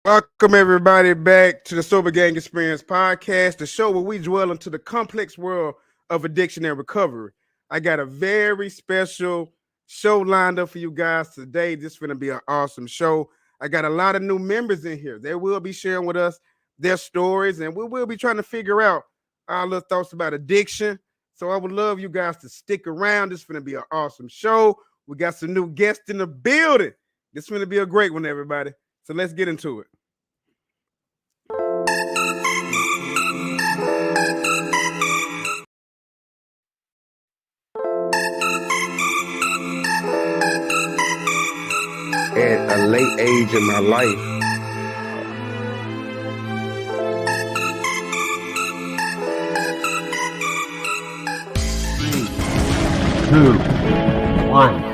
Welcome everybody back to the Sober Gang Experience podcast, the show where we dwell into the complex world of addiction and recovery. I got a very special show lined up for you guys today. This is going to be an awesome show. I got a lot of new members in here. They will be sharing with us their stories, and we will be trying to figure out our little thoughts about addiction. So I would love you guys to stick around. This is going to be an awesome show. We got some new guests in the building. This is going to be a great one, everybody. So let's get into it. At a late age in my life, Three, two, one.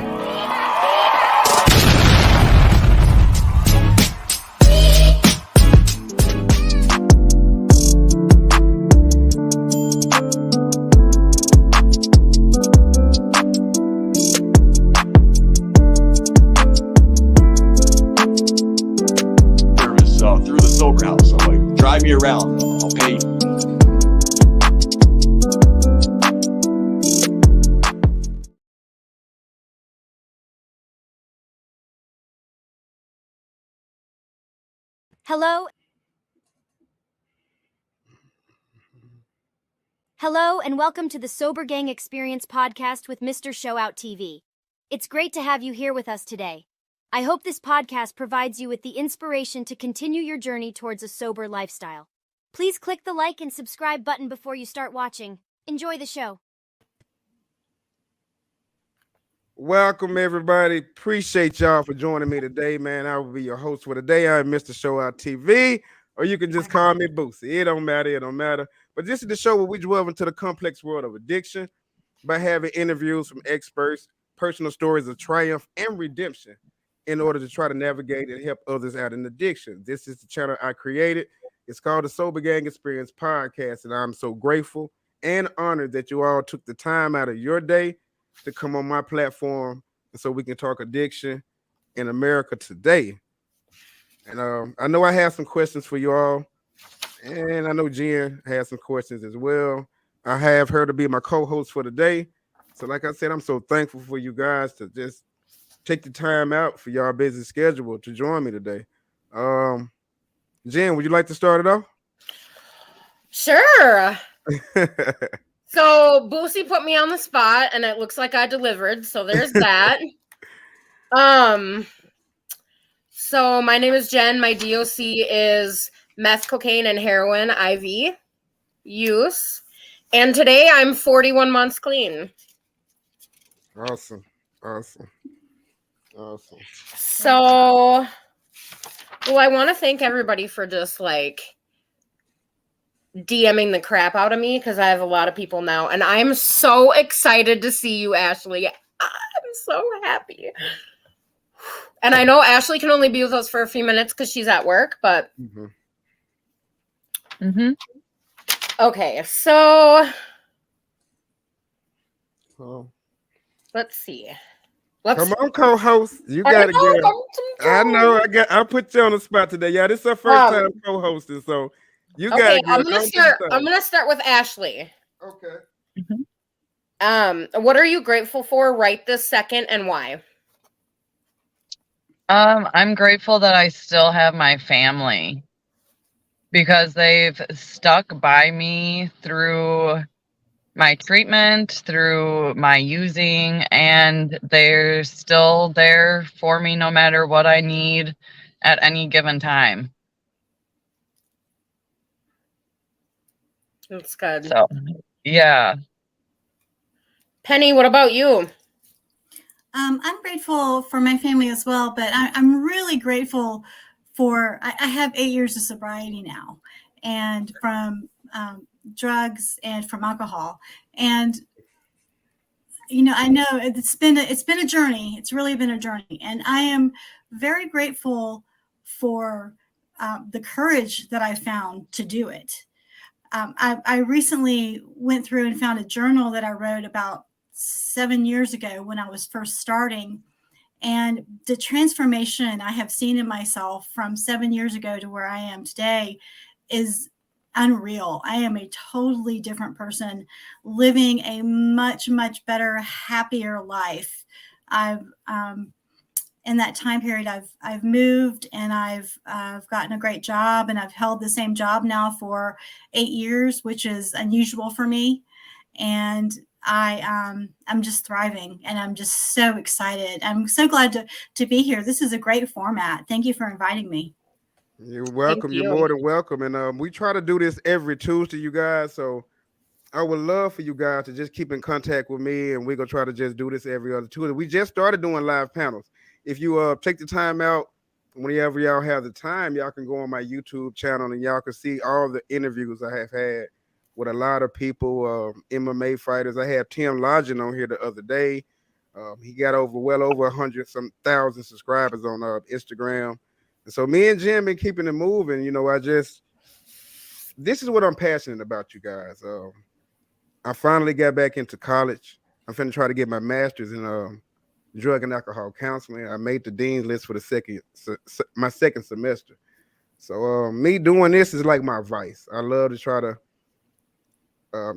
Drive me around. I'll pay you. Hello, and welcome to the Sober Gang Experience podcast with Mr. Showout TV. It's great to have you here with us today. I hope this podcast provides you with the inspiration to continue your journey towards a sober lifestyle. Please click the like and subscribe button before you start watching. Enjoy the show. Welcome everybody. Appreciate y'all for joining me today, man. I will be your host for today. I'm Mr. Showout TV, or you can just call me Boosie. It don't matter. It don't matter. But this is the show where we delve into the complex world of addiction by having interviews from experts, personal stories of triumph and redemption, in order to try to navigate and help others out in addiction. This is the channel I created. It's called the Sober Gang Experience Podcast, and I'm so grateful and honored that you all took the time out of your day to come on my platform so we can talk addiction in America today. And I know I have some questions for you all, and I know Jen has some questions as well. I have her to be my co-host for today. So like I said, I'm so thankful for you guys to just take the time out for y'all busy schedule to join me today. Jen, would you like to start it off? Sure. So Boosie put me on the spot, and it looks like I delivered. So there's that. So my name is Jen. My DOC is meth, cocaine, and heroin IV use. And today I'm 41 months clean. Awesome. So, well, I want to thank everybody for just like DMing the crap out of me, because I have a lot of people now, and I'm so excited to see you, Ashley. I'm so happy. And I know Ashley can only be with us for a few minutes because she's at work, but okay, so let's see. Come on, co-host. You got it, girl. I know. I put you on the spot today. Yeah, this is our first time co-hosting, so you got it. I'm gonna start with Ashley. Okay. What are you grateful for right this second, and why? I'm grateful that I still have my family, because they've stuck by me through my treatment, through my using, and they're still there for me no matter what I need at any given time. That's good. So, yeah. Penny, what about you? I'm grateful for my family as well, but I'm really grateful for, I have 8 years of sobriety now, and from drugs and from alcohol. And, you know, I know it's been a journey. It's really been a journey. And I am very grateful for the courage that I found to do it. I recently went through and found a journal that I wrote about 7 years ago when I was first starting. And the transformation I have seen in myself from 7 years ago to where I am today is unreal. I am a totally different person living a much, much better, happier life. I've, in that time period, I've moved and I've gotten a great job, and I've held the same job now for 8 years, which is unusual for me. And I'm just thriving, and I'm just so excited. I'm so glad to be here. This is a great format. Thank you for inviting me. You're Thank welcome. You're you. more than welcome. And we try to do this every Tuesday, you guys. So I would love for you guys to just keep in contact with me, and we're gonna try to just do this every other Tuesday. We just started doing live panels. If you take the time out, whenever y'all have the time, y'all can go on my YouTube channel and y'all can see all the interviews I have had with a lot of people, MMA fighters. I had Tim Lodgen on here the other day. He got well over 100 some thousand subscribers on Instagram. And so me and Jim been keeping it moving. This is what I'm passionate about, you guys. I finally got back into college. I'm finna try to get my master's in drug and alcohol counseling. I made the dean's list for my second semester. So me doing this is like my vice. I love to try to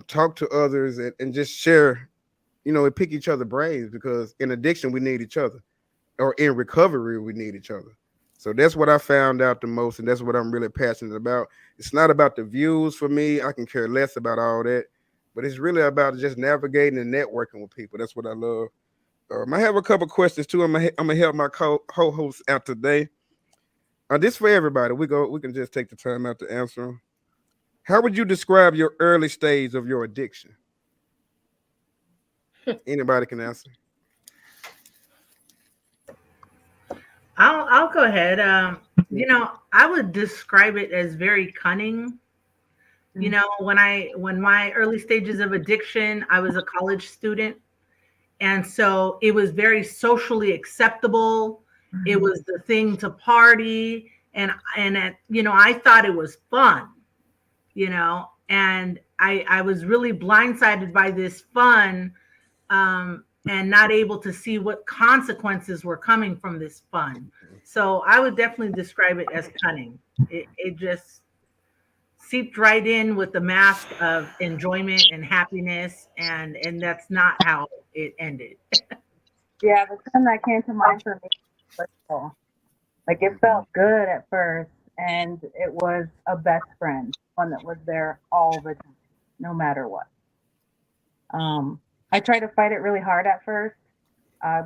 talk to others and just share, and pick each other brains, because in addiction we need each other, or in recovery we need each other. So that's what I found out the most, and that's what I'm really passionate about. It's not about the views for me. I can care less about all that, but it's really about just navigating and networking with people. That's what I love. I have a couple questions too. I'm gonna help my co-host out today. This for everybody. We can just take the time out to answer them. How would you describe your early stage of your addiction? Anybody can answer. I'll go ahead. I would describe it as very cunning. When my early stages of addiction, I was a college student, and so it was very socially acceptable. It was the thing to party, I thought it was fun, and I was really blindsided by this fun, and not able to see what consequences were coming from this fun. So I would definitely describe it as cunning. It just seeped right in with the mask of enjoyment and happiness, and that's not how it ended. Yeah, the term that came to mind for me was playful. Like it felt good at first, and it was a best friend, one that was there all the time, no matter what. I tried to fight it really hard at first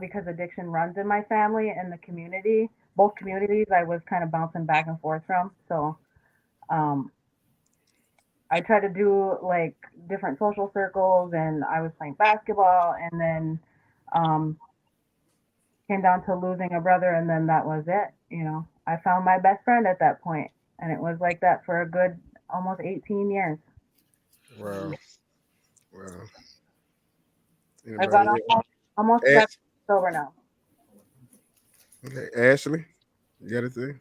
because addiction runs in my family and the community. Both communities I was kind of bouncing back and forth from. So um, I tried to do like different social circles, and I was playing basketball, and then um, came down to losing a brother, and then that was it. I found my best friend at that point, and it was like that for a good almost 18 years. Wow. Wow. I got Anybody almost else? 7 sober now. Okay, Ashley, you got anything?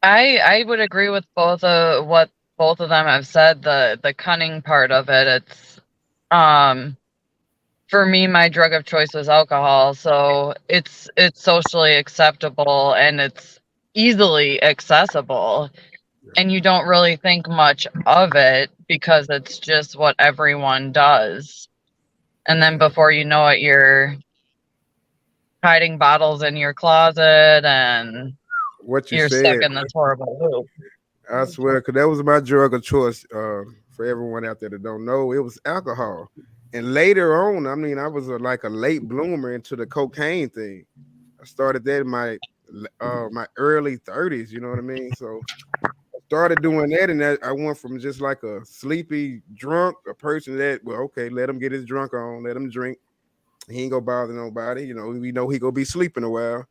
I would agree with what both of them have said. The cunning part of it. It's for me, my drug of choice was alcohol, so it's socially acceptable and it's easily accessible, and you don't really think much of it because it's just what everyone does. And then before you know it, you're hiding bottles in your closet and What you you're stuck said, in this horrible loop. I swear, because that was my drug of choice. For everyone out there that don't know, it was alcohol. And later on, I mean, I was like a late bloomer into the cocaine thing. I started that in my early 30s. You know what I mean? So I started doing that, and that I went from just like a sleepy drunk, a person that, well, okay, let him get his drunk on, let him drink. He ain't gonna bother nobody. We know he gonna be sleeping a while.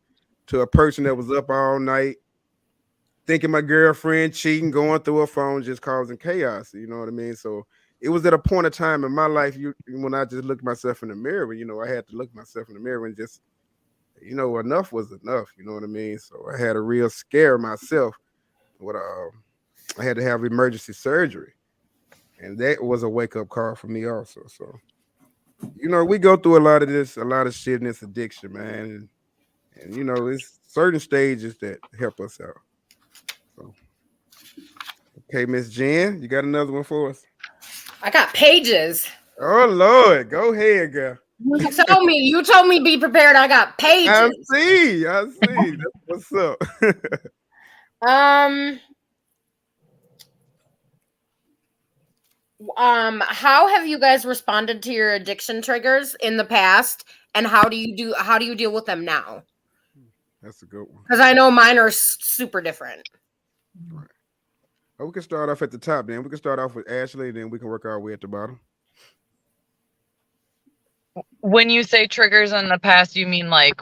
To a person that was up all night, thinking my girlfriend cheating, going through her phone, just causing chaos. You know what I mean? So it was at a point of time in my life when I just looked myself in the mirror. I had to look myself in the mirror and just, enough was enough. You know what I mean? So I had a real scare myself. What I had to have emergency surgery, and that was a wake up call for me also. So You know, we go through a lot of this, a lot of shit in this addiction, man. And you know, it's certain stages that help us out. So, okay, Miss Jen, you got another one for us? I got pages. Oh Lord, go ahead, girl. You told me be prepared. I got I pages. see, I see. That's what's up. Um, how have you guys responded to your addiction triggers in the past, and how do you deal with them now? That's a good one. Because I know mine are super different. Right. Oh, we can start off at the top then. We can start off with Ashley, then we can work our way at the bottom. When you say triggers in the past, you mean like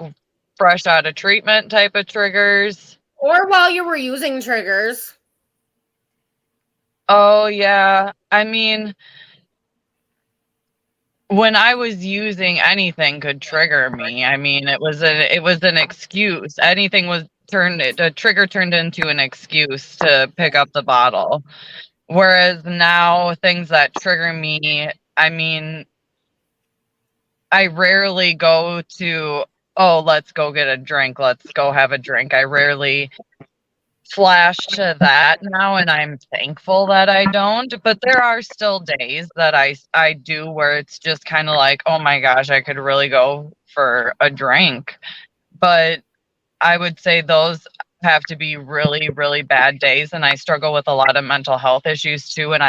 fresh out of treatment type of triggers? Or while you were using triggers. Oh yeah. I mean, when I was using, anything could trigger me. I mean, it was an excuse. Anything was a trigger turned into an excuse to pick up the bottle. Whereas now things that trigger me, I mean, I rarely go to, oh, let's go get a drink, let's go have a drink. I rarely flash to that now, and I'm thankful that I don't. But there are still days that I do where it's just kind of like, oh my gosh, I could really go for a drink. But I would say those have to be really, really bad days, and I struggle with a lot of mental health issues too. And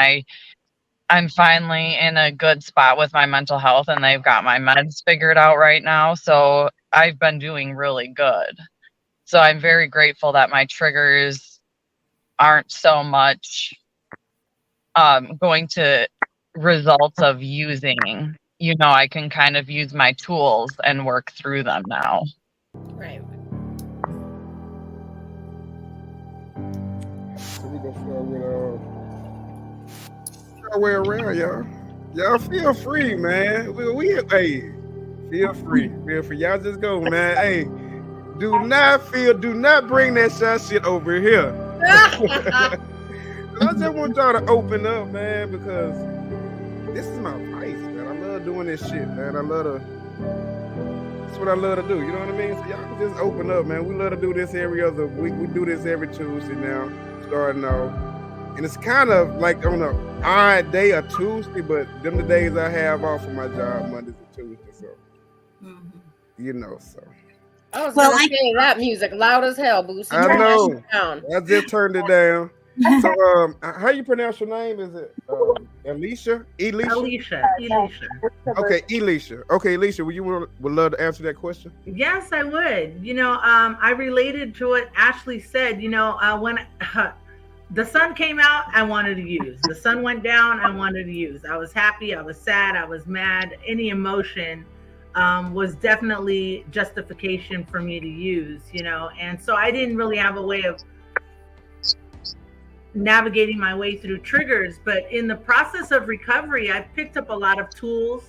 I'm finally in a good spot with my mental health, and they've got my meds figured out right now. So I've been doing really good. So I'm very grateful that my triggers aren't so much going to results of using. You know, I can kind of use my tools and work through them now. Right. So we gonna start with our way around, y'all. Y'all feel free, man. We hey, feel free. Feel free. Y'all just go, man. Hey, do not bring that shit over here. I just want y'all to open up, man, because this is my vice, man. I love doing this shit, man. That's what I love to do. You know what I mean? So y'all can just open up, man. We love to do this every other week. We do this every Tuesday now, starting off. And it's kind of like on an odd day, a Tuesday, but them the days I have off of my job, Mondays and Tuesdays. So, you know, so. I was gonna say that music loud as hell, Boosie. I know. I just turned it down. So, how you pronounce your name? Is it Alicia? Alicia. Okay, Alicia. Okay, Alicia, would love to answer that question? Yes, I would. You know, I related to what Ashley said. You know, when the sun came out, I wanted to use. The sun went down, I wanted to use. I was happy, I was sad, I was mad. Any emotion was definitely justification for me to use, you know. And so I didn't really have a way of navigating my way through triggers. But in the process of recovery, I've picked up a lot of tools,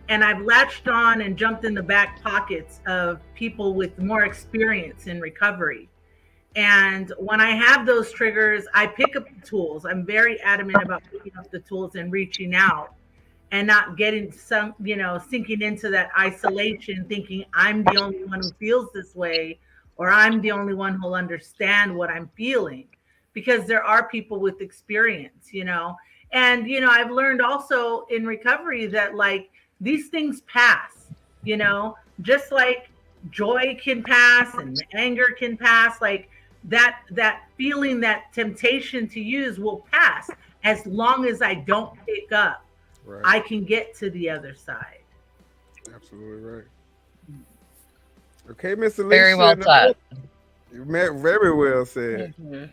and I've latched on and jumped in the back pockets of people with more experience in recovery. And when I have those triggers, I pick up the tools. I'm very adamant about picking up the tools and reaching out and not getting some, you know, sinking into that isolation, thinking I'm the only one who feels this way, or I'm the only one who'll understand what I'm feeling, because there are people with experience, you know. And, you know, I've learned also in recovery that like these things pass, you know, just like joy can pass and anger can pass, like that feeling, that temptation to use will pass as long as I don't pick up. Right. I can get to the other side. Absolutely right. Okay, Miss Alicia. Very well said. Very well said. Mm-hmm.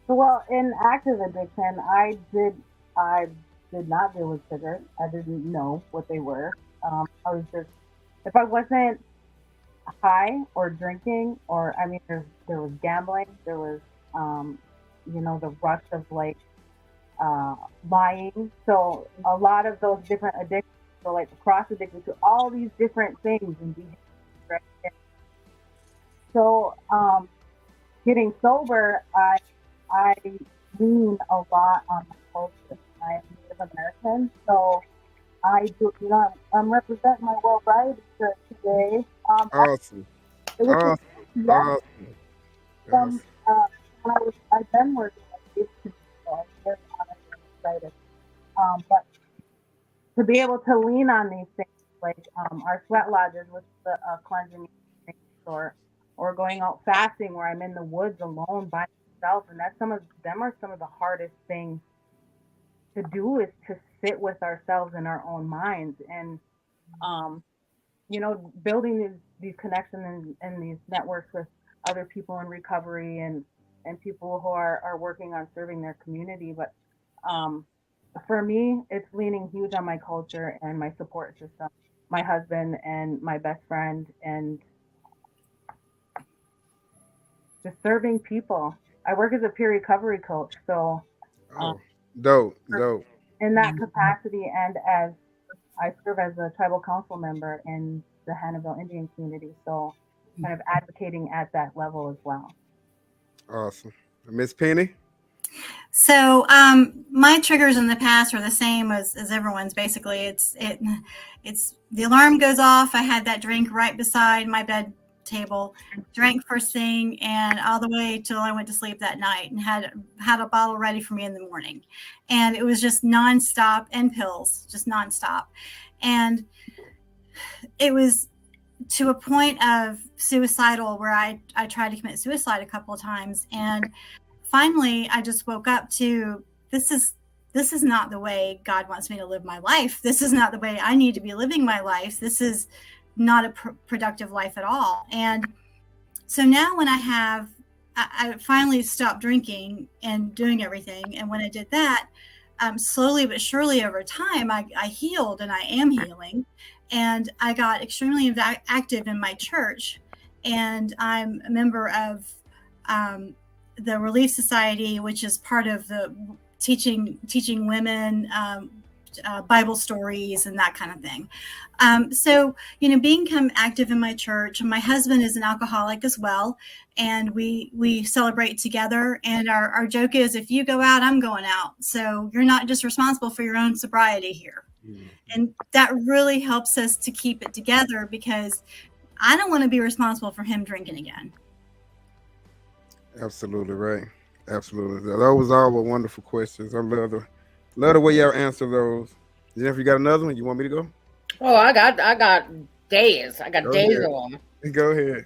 So, well, in active addiction, I did not deal with triggers. I didn't know what they were. I was just, if I wasn't high or drinking, or I mean, there was gambling, there was, you know, the rush of like lying. So a lot of those different addictions, so like cross addicted to all these different things and behaviors. So getting sober, I lean a lot on my culture. I am Native American, so I do, I'm representing my well-rounded shirt today. Awesome. It was just, Awesome. yeah, Awesome. from Awesome. when I've been working at this community, so I'm very honored and excited. But to be able to lean on these things, like our sweat lodges, which is a cleansing store, or going out fasting where I'm in the woods alone by myself, and that's some of the hardest things to do is to sit with ourselves in our own minds and um, building these connections and these networks with other people in recovery and people who are working on serving their community. But um, for me, it's leaning huge on my culture and my support system, my husband and my best friend, and just serving people. I work as a peer recovery coach, so um, Oh, dope. Dope. in that capacity, and as I serve as a tribal council member in the Hannibal Indian community, so kind of advocating at that level as well. Awesome. Miss Penny? So my triggers in the past are the same as everyone's. Basically, it's the alarm goes off. I had that drink right beside my bed table, drank first thing, and all the way till I went to sleep that night, and had a bottle ready for me in the morning, and it was just nonstop, and pills, just nonstop, and it was to a point of suicidal where I tried to commit suicide a couple of times, and finally I just woke up to this is not the way God wants me to live my life. This is not the way I need to be living my life. This is not a productive life at all. And so now when I finally stopped drinking and doing everything, and when I did that, slowly but surely over time, I healed, and I am healing. And I got extremely active in my church, and I'm a member of the Relief Society, which is part of the teaching women Bible stories and that kind of thing. So, become active in my church. My husband is an alcoholic as well, and we celebrate together. And our joke is, if you go out, I'm going out. So you're not just responsible for your own sobriety here. Mm-hmm. And that really helps us to keep it together, because I don't want to be responsible for him drinking again. Absolutely right. Absolutely. Those all were wonderful questions. I love the way y'all answer those. Jennifer, you got another one? You want me to go? Oh, I got days. I got days ahead. of them. Go ahead.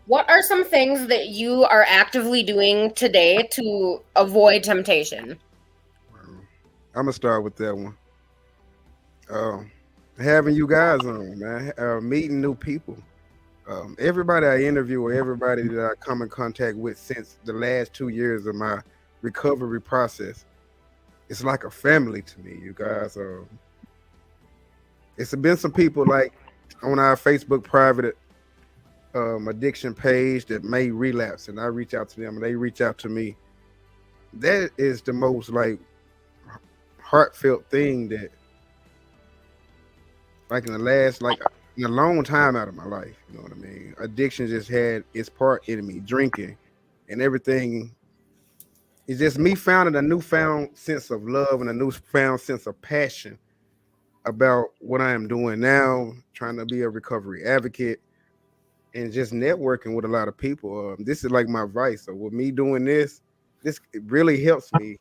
What are some things that you are actively doing today to avoid temptation? I'm gonna start with that one. Having you guys on, man, meeting new people. Everybody I interview, or everybody that I come in contact with since the last 2 years of my recovery process, it's like a family to me, you guys. It's been some people like on our Facebook private addiction page that may relapse, and I reach out to them and they reach out to me. That is the most like heartfelt thing that, like in a long time out of my life, you know what I mean? Addiction just had its part in me, drinking and everything. It's just me finding a newfound sense of love and a newfound sense of passion about what I am doing now, trying to be a recovery advocate and just networking with a lot of people. This is like my vice. So with me doing this it really helps me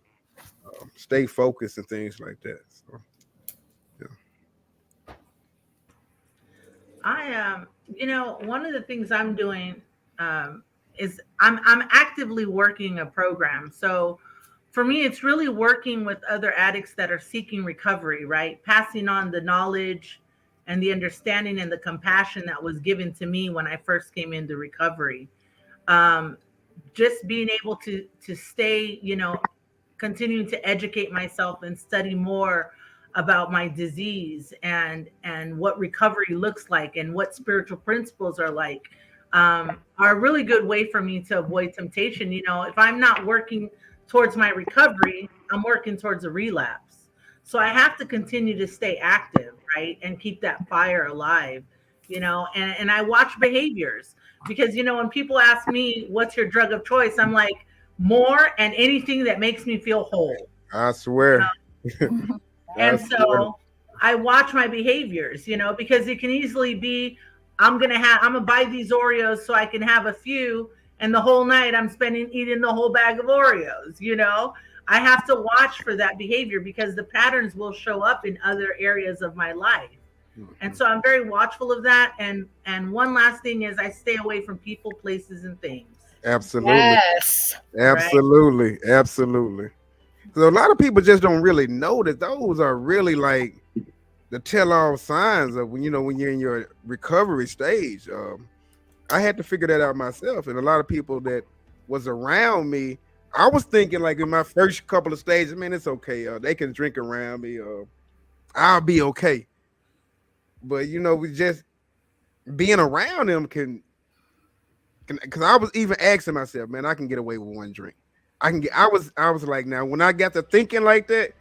stay focused and things like that. So, yeah. One of the things I'm doing is I'm actively working a program. So for me, it's really working with other addicts that are seeking recovery, right? Passing on the knowledge and the understanding and the compassion that was given to me when I first came into recovery. Just being able to stay, continuing to educate myself and study more about my disease and what recovery looks like and what spiritual principles are like, are a really good way for me to avoid temptation. If I'm not working towards my recovery, I'm working towards a relapse. So I have to continue to stay active, right? And keep that fire alive, and I watch behaviors, because, when people ask me, what's your drug of choice? I'm like, more and anything that makes me feel whole. I swear. I And swear. so I watch my behaviors, because it can easily be I'm gonna buy these Oreos so I can have a few, and the whole night I'm spending eating the whole bag of Oreos. I have to watch for that behavior because the patterns will show up in other areas of my life. And so I'm very watchful of that. And one last thing is I stay away from people, places, and things. Absolutely. Yes. Right. Absolutely. Absolutely. So a lot of people just don't really know that those are really like the tell-all signs of when when you're in your recovery stage. I had to figure that out myself, and a lot of people that was around me, I was thinking like in my first couple of stages, man, it's okay. They can drink around me. I'll be okay. But we just being around them can because I was even asking myself, man, I can get away with one drink. I can get. I was like, now when I got to thinking like that,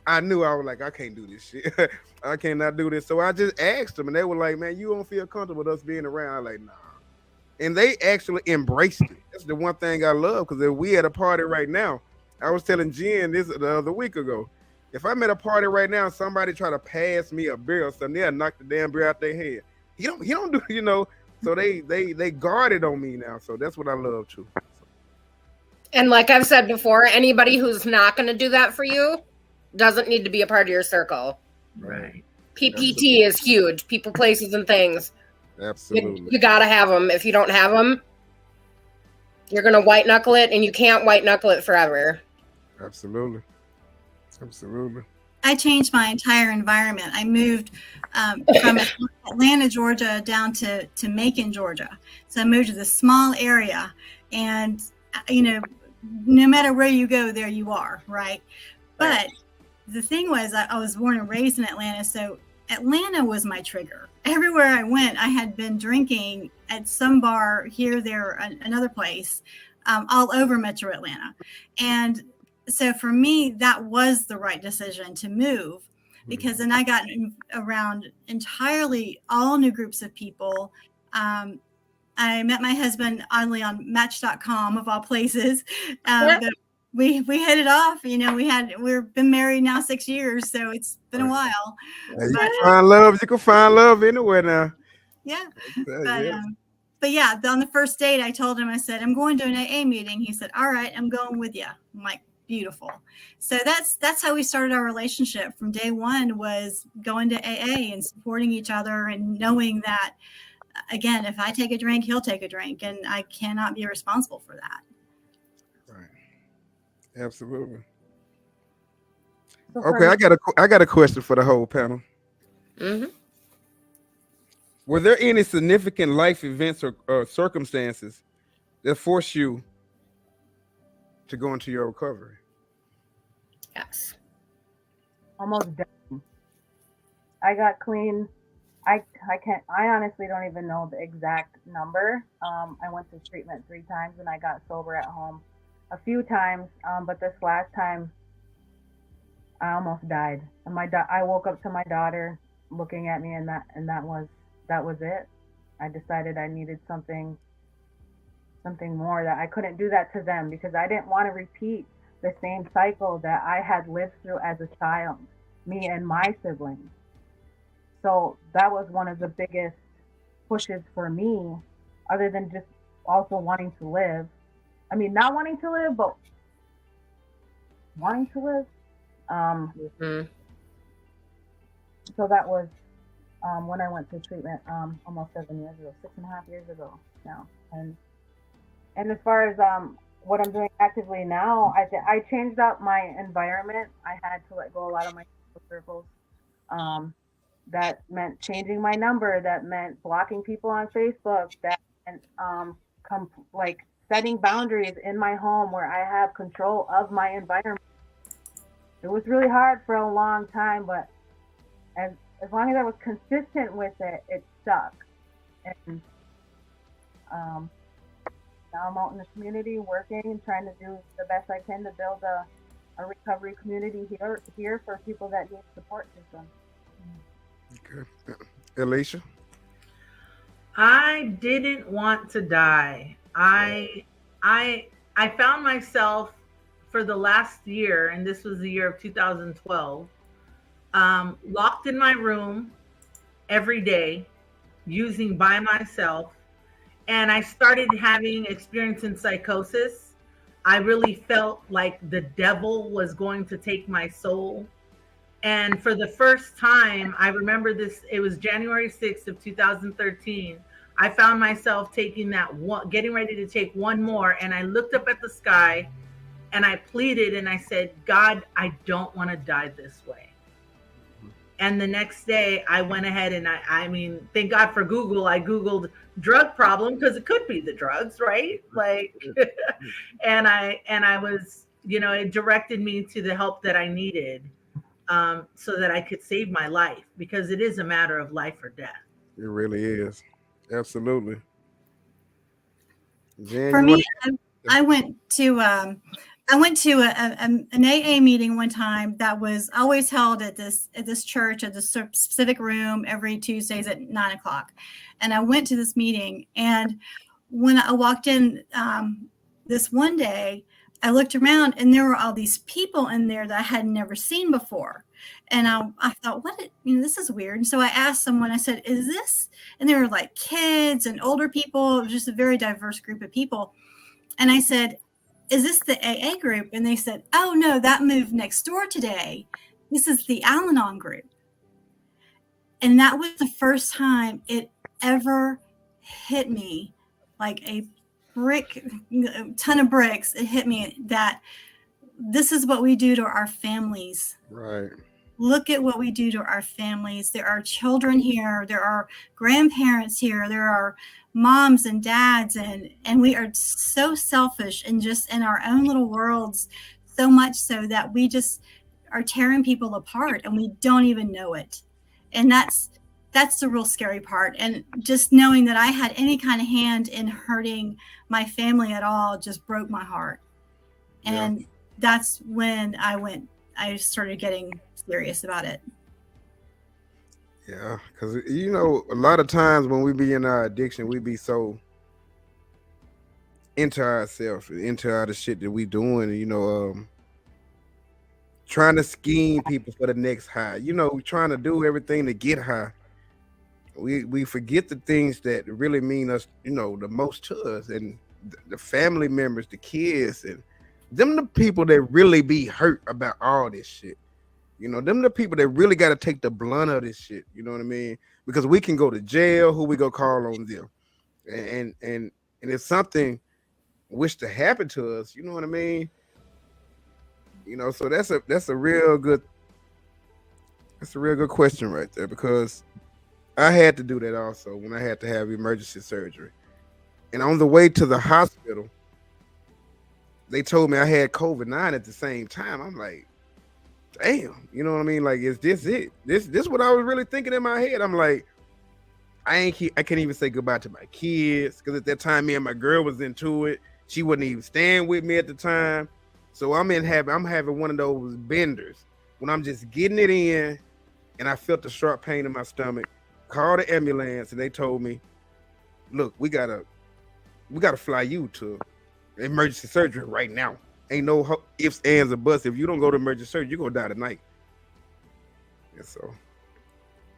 I knew I was like, I can't do this shit. I cannot do this. So I just asked them, and they were like, man, you don't feel comfortable with us being around? I'm like, nah. And they actually embraced it. That's the one thing I love because if we at a party right now, I was telling Jen this the other week ago. If I'm at a party right now and somebody try to pass me a beer or something, they'll knock the damn beer out their head. He don't do. So they guarded on me now. So that's what I love too. And like I've said before, anybody who's not going to do that for you doesn't need to be a part of your circle. Right. PPT is huge. People, places, and things. Absolutely. You got to have them. If you don't have them, you're going to white knuckle it, and you can't white knuckle it forever. Absolutely. Absolutely. I changed my entire environment. I moved from Atlanta, Georgia, down to Macon, Georgia. So I moved to this small area, and no matter where you go, there you are, right? But the thing was, I was born and raised in Atlanta, so Atlanta was my trigger. Everywhere I went, I had been drinking at some bar here, there, another place, all over Metro Atlanta, and so for me, that was the right decision to move, because then I got around entirely all new groups of people. I met my husband oddly on Match.com of all places. But we hit it off. We've been married now 6 years, so it's been a while. Yeah, you can find love. You can find love anywhere now. Yeah. Yes. But yeah, on the first date, I told him, I said, I'm going to an AA meeting. He said, all right, I'm going with you. I'm like, beautiful. So that's how we started our relationship from day one, was going to AA and supporting each other and knowing that, again, if I take a drink, he'll take a drink, and I cannot be responsible for that. Right. Absolutely. So Okay, I got a question for the whole panel. Mm-hmm. Were there any significant life events or circumstances that forced you to go into your recovery? Yes. almost done. I got clean. I honestly don't even know the exact number. I went to treatment 3 times and I got sober at home a few times. But this last time I almost died. And I woke up to my daughter looking at me, and that was it. I decided I needed something more, that I couldn't do that to them, because I didn't want to repeat the same cycle that I had lived through as a child, me and my siblings. So that was one of the biggest pushes for me, other than just also wanting to live. I mean, not wanting to live, but wanting to live. So that was when I went to treatment almost 7 years ago, 6.5 years ago now. And as far as what I'm doing actively now, I changed up my environment. I had to let go a lot of my circles. That meant changing my number. That meant blocking people on Facebook. That meant like setting boundaries in my home where I have control of my environment. It was really hard for a long time, but as long as I was consistent with it, it stuck. And now I'm out in the community working and trying to do the best I can to build a recovery community here for people that need support system. Okay. Alicia? I didn't want to die. I I found myself for the last year, and this was the year of 2012, locked in my room every day, using by myself. And I started having experiencing psychosis. I really felt like the devil was going to take my soul. And for the first time, I remember this, it was January 6th of 2013. I found myself taking that one, getting ready to take one more. And I looked up at the sky and I pleaded and I said, God, I don't want to die this way. And the next day I went ahead and I mean, thank God for Google. I Googled drug problem because it could be the drugs, right? Like, and I was, you know, it directed me to the help that I needed, so that I could save my life, because it is a matter of life or death. It really is. Absolutely. Jen, For you me, want I went to an AA meeting one time that was always held at this church at this specific room every Tuesdays at 9:00, and I went to this meeting. And when I walked in this one day, I looked around and there were all these people in there that I had never seen before. And I thought, this is weird. And so I asked someone, I said, is this? And there were like kids and older people, just a very diverse group of people. And I said, is this the AA group? And they said, oh no, that moved next door today. This is the Al-Anon group. And that was the first time it ever hit me like a ton of bricks. It hit me that this is what we do to our families. right? Look at what we do to our families. There are children here. There are grandparents here. There are moms and dads. And we are so selfish and just in our own little worlds, so much so that we just are tearing people apart and we don't even know it. And that's the real scary part. And just knowing that I had any kind of hand in hurting my family at all just broke my heart. And that's when I started getting serious about it. Yeah, because a lot of times when we be in our addiction, we be so into ourselves, into all the shit that we doing, trying to scheme people for the next high. Trying to do everything to get high. We forget the things that really mean us, the most to us, and the family members, the kids, and them the people that really be hurt about all this shit. Them the people that really got to take the blunt of this shit. You know what I mean? Because we can go to jail. Who we go call on them? And if something wish to happen to us, you know what I mean? So that's a real good question right there, because I had to do that also when I had to have emergency surgery. And on the way to the hospital, they told me I had COVID-19 at the same time. I'm like, damn, you know what I mean? Like, is this it? This what I was really thinking in my head. I'm like, I can't even say goodbye to my kids, because at that time me and my girl was into it. She wouldn't even stand with me at the time. So I'm having one of those benders when I'm just getting it in, and I felt the sharp pain in my stomach. Called the ambulance, and they told me, look, we gotta fly you to emergency surgery right now. Ain't no ifs, ands, or buts. If you don't go to emergency surgery, you're gonna die tonight. And so,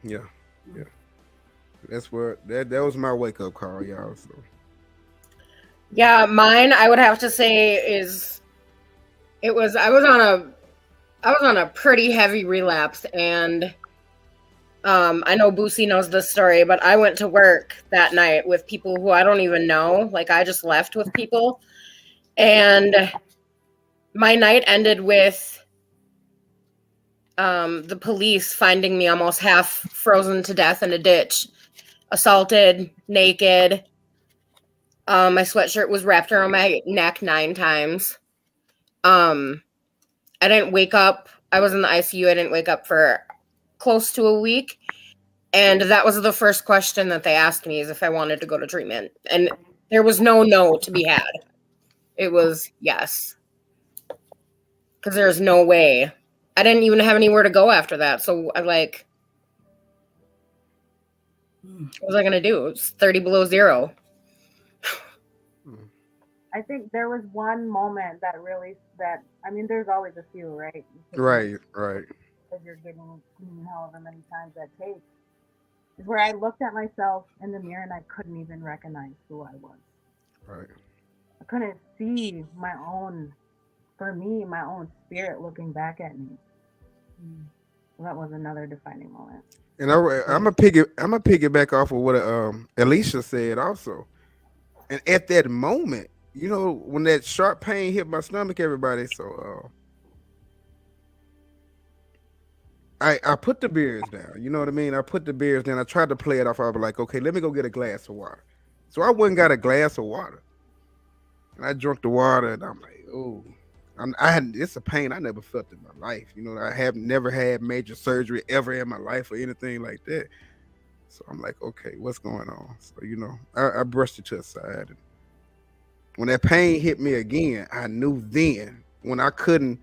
yeah. That's where that was my wake up call, y'all. So, yeah, mine I would have to say is I was on a pretty heavy relapse, and I know Boosie knows this story, but I went to work that night with people who I don't even know. Like, I just left with people, and my night ended with the police finding me almost half frozen to death in a ditch, assaulted, naked. My sweatshirt was wrapped around my neck 9 times. I didn't wake up. I was in the ICU. I didn't wake up for close to a week. And that was the first question that they asked me, is if I wanted to go to treatment. And there was no to be had. It was yes. Because there's no way. I didn't even have anywhere to go after that. So I'm like, what was I going to do? It was 30 below zero. I think there was one moment that really that I mean, there's always a few, right? Right, right, Because you're getting clean however many times that takes. Is where I looked at myself in the mirror and I couldn't even recognize who I was. right. I couldn't see my own, for me, my own spirit looking back at me. So that was another defining moment. And I'm a piggyback off of what Alicia said also. And at that moment, you know, when that sharp pain hit my stomach, everybody, so I put the beers down. You know what I mean? I put the beers down. I tried to play it off. I was like, okay, let me go get a glass of water. So I went and got a glass of water, and I drank the water, and I'm like, oh, I had it's a pain I never felt in my life. You know, I have never had major surgery ever in my life or anything like that. So I'm like, okay, what's going on? So you know, I brushed it to the side, and when that pain hit me again, I knew then when I couldn't.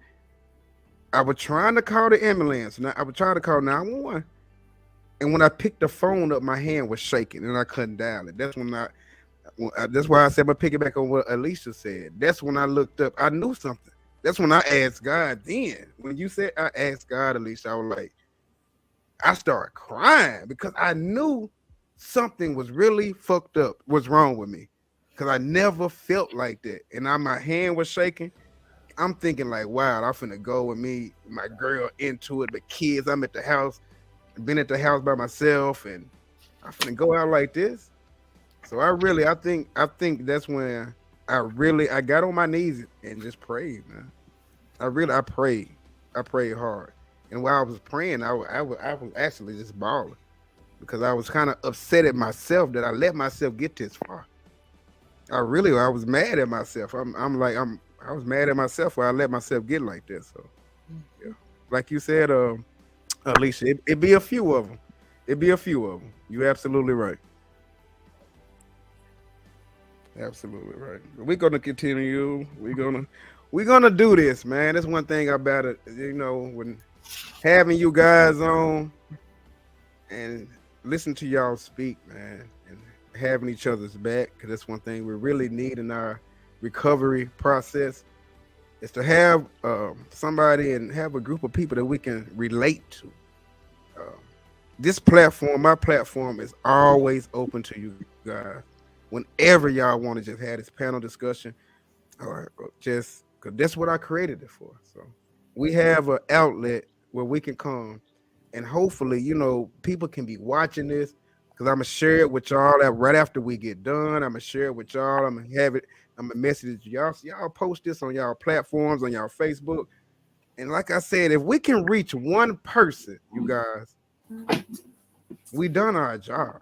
I was trying to call the ambulance, and I was trying to call 911. And when I picked the phone up, my hand was shaking, and I couldn't dial it. That's why I said, I'm gonna pick it back on what Alicia said. That's when I looked up. I knew something. That's when I asked God. Then, when you said I asked God, Alicia, I was like, I started crying because I knew something was really fucked up, was wrong with me, because I never felt like that. And my hand was shaking. I'm thinking like, wow, I'm finna go with me, my girl into it, the kids. I'm at the house, been at the house by myself, and I'm finna go out like this. So I think that's when I got on my knees and just prayed, man. I prayed. I prayed hard. And while I was praying, I was actually just bawling because I was kind of upset at myself that I let myself get this far. I was mad at myself. I was mad at myself where I let myself get like this. So yeah, like you said, Alicia, it be a few of them. It be a few of them. You're absolutely right. Absolutely right. We're gonna continue. We're gonna do this, man. That's one thing about it. You know, when having you guys on and listen to y'all speak, man, and having each other's back, because that's one thing we really need in our recovery process is to have somebody and have a group of people that we can relate to. Um, this platform, my platform, is always open to you guys. Whenever y'all want to just have this panel discussion, or just because that's what I created it for. So we have an outlet where we can come and hopefully, you know, people can be watching this because I'm gonna share it with y'all right after we get done. I'm gonna share it with y'all. I'm gonna have it. I'm gonna message it to y'all. So y'all post this on y'all platforms, on y'all Facebook. And like I said, if we can reach one person, you guys, we done our job.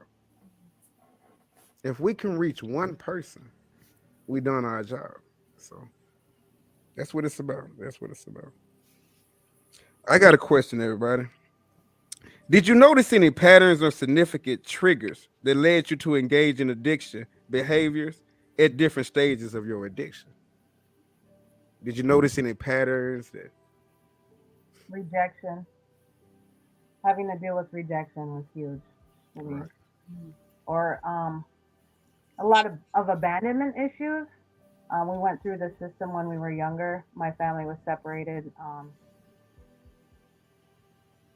If we can reach one person, we done our job. So that's what it's about. That's what it's about. I got a question, everybody. Did you notice any patterns or significant triggers that led you to engage in addiction behaviors at different stages of your addiction? Did you notice any patterns that Rejection. Having to deal with rejection was huge for me. right, Or a lot of abandonment issues. We went through the system when we were younger. My family was separated.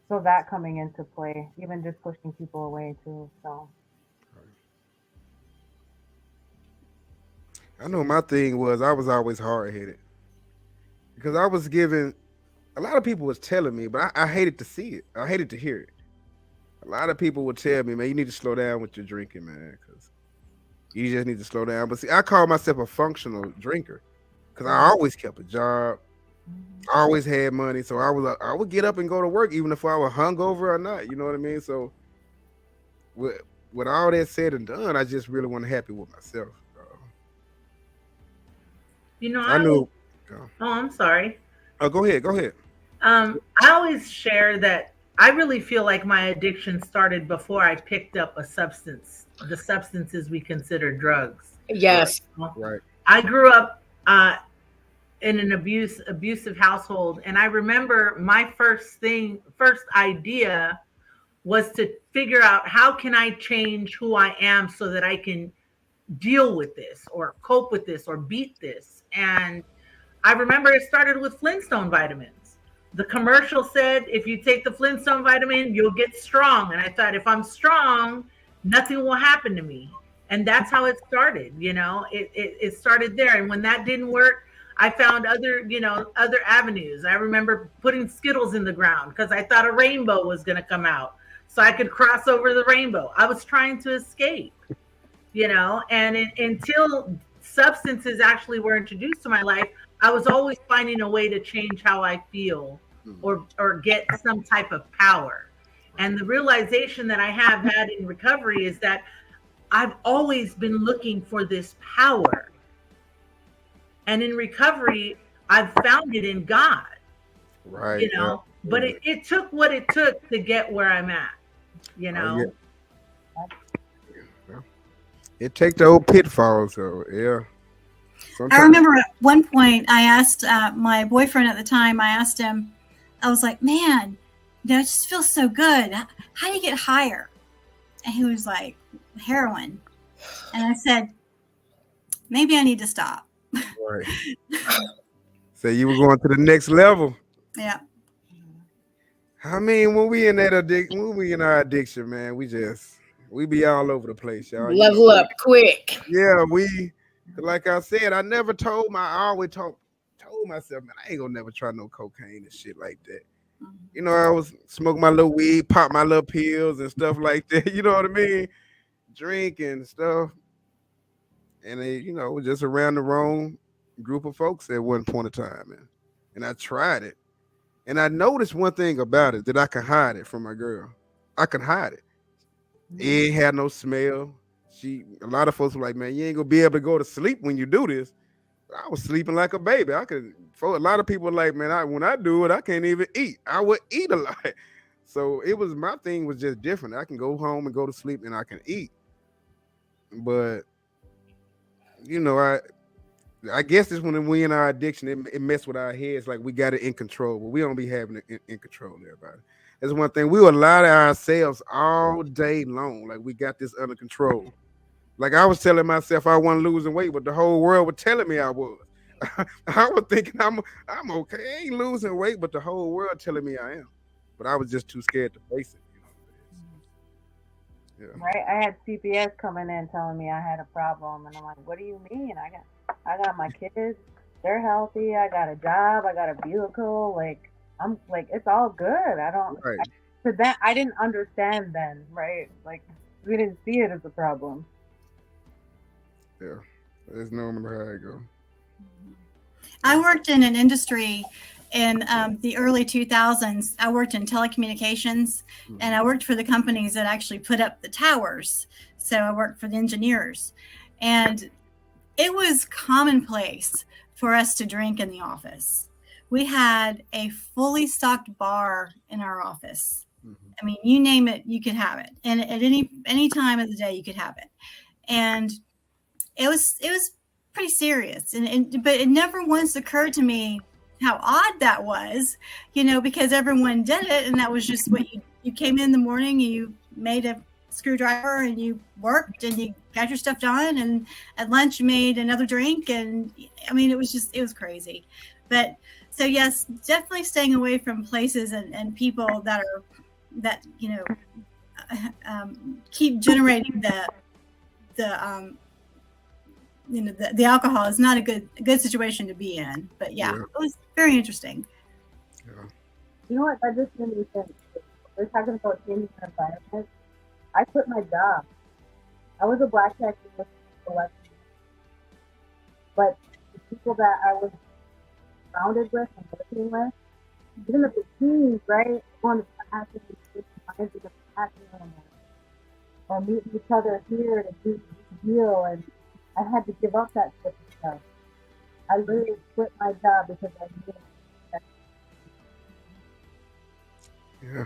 So that coming into play, even just pushing people away too. So I know my thing was I was always hard headed because I was given a lot of people was telling me, but I hated to see it. I hated to hear it. A lot of people would tell me, man, you need to slow down with your drinking, man, because you just need to slow down. But see, I call myself a functional drinker because I always kept a job, always had money, so I would get up and go to work even if I was hungover or not. You know what I mean? So with with all that said and done, I just really want to happy with myself. You know, I knew. oh, I'm sorry. Oh, go ahead. Go ahead. I always share that I really feel like my addiction started before I picked up a substance, the substances we consider drugs. Right. Yes. Right. I grew up in an abusive household, and I remember my first idea was to figure out how can I change who I am so that I can deal with this or cope with this or beat this. And I remember it started with Flintstone vitamins. The commercial said, if you take the Flintstone vitamin, you'll get strong. And I thought, if I'm strong, nothing will happen to me. And that's how it started. It started there. And when that didn't work, I found other avenues. I remember putting Skittles in the ground because I thought a rainbow was going to come out so I could cross over the rainbow. I was trying to escape, and until substances actually were introduced to my life, I was always finding a way to change how I feel or get some type of power. And the realization that I have had in recovery is that I've always been looking for this power. And in recovery, I've found it in God, Right. but it took what it took to get where I'm at, Yeah. It take the old pitfalls, so yeah. I remember at one point I asked my boyfriend at the time, I asked him, I was like, man, it just feels so good. How do you get higher? And he was like, heroin. And I said, maybe I need to stop. Right. So you were going to the next level. Yeah. I mean, when we in our addiction, man, we be all over the place, y'all. Level up quick. Yeah, like I said, I always told myself, man, I ain't gonna never try no cocaine and shit like that. I was smoking my little weed, pop my little pills and stuff like that. You know what I mean? Drink and stuff. And it was just around the wrong group of folks at one point in time, man. And I tried it. And I noticed one thing about it, that I could hide it from my girl. I could hide it. It ain't had no smell. A lot of folks were like, man, you ain't gonna be able to go to sleep when you do this. I was sleeping like a baby. A lot of people were like, man, when I do it, I can't even eat. I would eat a lot. So my thing was just different. I can go home and go to sleep and I can eat. But, I guess it's when we in our addiction, it messed with our heads. Like we got it in control, but we don't be having it in control, everybody. That's one thing. We will lie to ourselves all day long. Like we got this under control. Like I was telling myself I wasn't losing weight, but the whole world was telling me I was. I was thinking I'm okay. I ain't losing weight, but the whole world telling me I am. But I was just too scared to face it. Yeah. Right. I had CPS coming in telling me I had a problem, and I'm like, "What do you mean? I got my kids. They're healthy. I got a job. I got a vehicle. Like I'm like it's all good. I don't." Right. So that I didn't understand then, right? Like we didn't see it as a problem. Yeah, that's normally how it go. I worked in an industry in the early 2000s. I worked in telecommunications, and I worked for the companies that actually put up the towers. So I worked for the engineers, and it was commonplace for us to drink in the office. We had a fully stocked bar in our office. I mean, you name it, you could have it, and at any time of the day, you could have it. And it was pretty serious, but it never once occurred to me how odd that was, because everyone did it, and that was just what you came in the morning, you made a screwdriver, and you worked, and you got your stuff done, and at lunch you made another drink, and I mean, it was crazy. But so yes, definitely staying away from places and people that keep generating the alcohol is not a good situation to be in. But yeah, it was very interesting. Yeah. You know what? That just made me think. We're talking about changing the environment. I quit my job. I was a black activist, but the people that I was surrounded with and working with, even the teens, right? Going to classes and the classroom, or meeting each other here to do the deal, and I had to give up that type of stuff. I literally quit my job because I knew that. Yeah.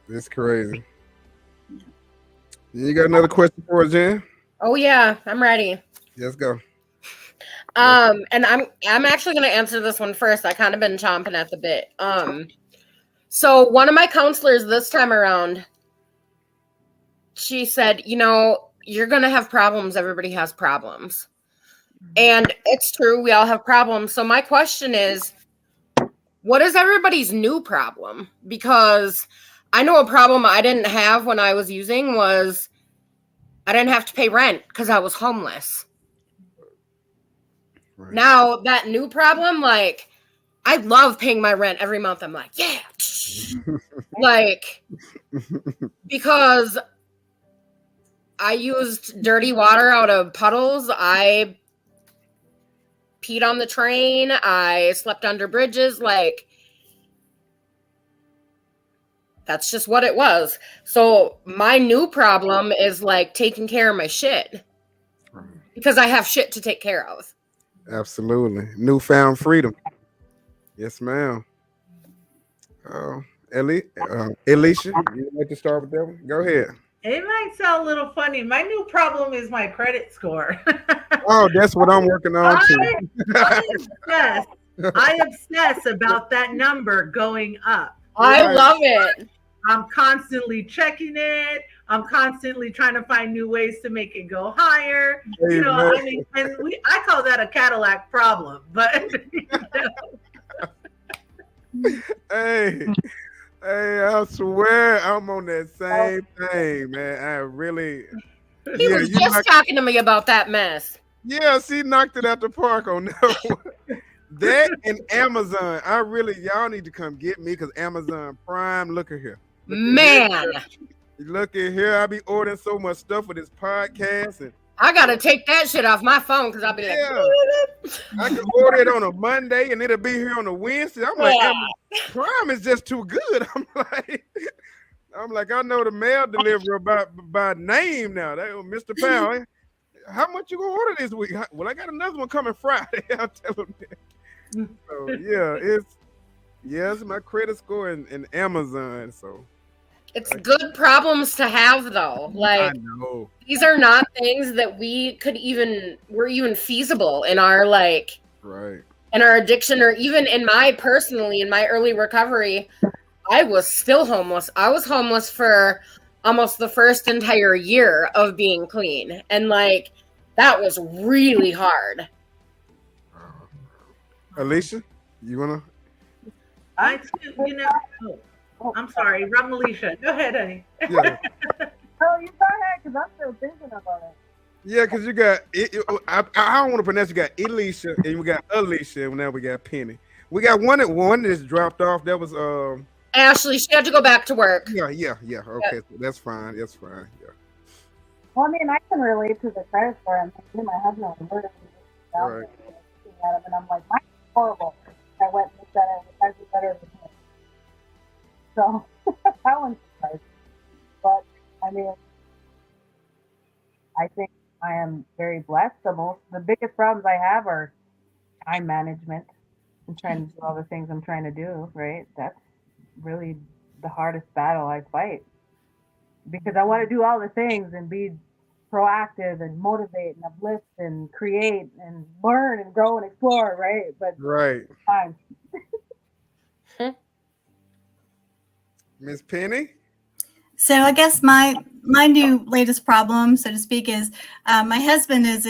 It's crazy. You got another question for us, Jen? Oh yeah, I'm ready. Let's go. And I'm actually gonna answer this one first. I kind of been chomping at the bit. So one of my counselors this time around, she said, you're going to have problems. Everybody has problems. And it's true. We all have problems. So my question is, what is everybody's new problem? Because I know a problem I didn't have when I was using was I didn't have to pay rent because I was homeless. Right. Now that new problem, like, I love paying my rent every month. I'm like, yeah. Like, because I used dirty water out of puddles. I peed on the train. I slept under bridges. Like, that's just what it was. So my new problem is like taking care of my shit because I have shit to take care of. Absolutely. Newfound freedom. Yes, ma'am. Alicia, you like to start with that one? Go ahead. It might sound a little funny. My new problem is my credit score. Oh, that's what I'm working on too. I obsess about that number going up. I love it. I'm constantly checking it. I'm constantly trying to find new ways to make it go higher. Hey, you know, man. I mean, and I call that a Cadillac problem. But Hey, I swear I'm on that same thing, man. I really. He was just talking to me about that mess. Yeah, she knocked it out the park on that one. That and Amazon. Y'all need to come get me because Amazon Prime. Look at here. Look at here. I be ordering so much stuff for this podcast, and I gotta take that shit off my phone because I'll be like, I can order it on a Monday and it'll be here on a Wednesday. I'm like, Amazon Prime is just too good. I'm like, I know the mail delivery by name now. That Mr. Powell. How much you gonna order this week? Well, I got another one coming Friday. I'll tell them that. So yeah, it's my credit score and Amazon. So it's good problems to have though. Like, I know these are not things that were even feasible in our like right in our addiction, or even in my early recovery. I was still homeless. I was homeless for almost the first entire year of being clean. And like, that was really hard. Alicia, you wanna? I'm sorry, Alicia. Go ahead, honey. Yeah. Oh, you go ahead, because I'm still thinking about it. Yeah, because you got I don't want to pronounce. You got Alicia and we got Alicia, and now we got Penny. We got one that's dropped off. That was Ashley. She had to go back to work. Yeah. Okay, so that's fine. That's fine. Yeah. Well, I mean, I can relate to the credit score. I'm thinking my husband was murdered. Right. And I'm like, mine's horrible. I went and said it was actually better than him. So that one's surprising. But I mean, I think I am very blessed. The biggest problems I have are time management and trying to do all the things I'm trying to do. Right. That's really the hardest battle I fight, because I want to do all the things and be proactive and motivate and uplift and create and learn and grow and explore, right? But time. Miss Penny. So I guess my new latest problem, so to speak, is my husband is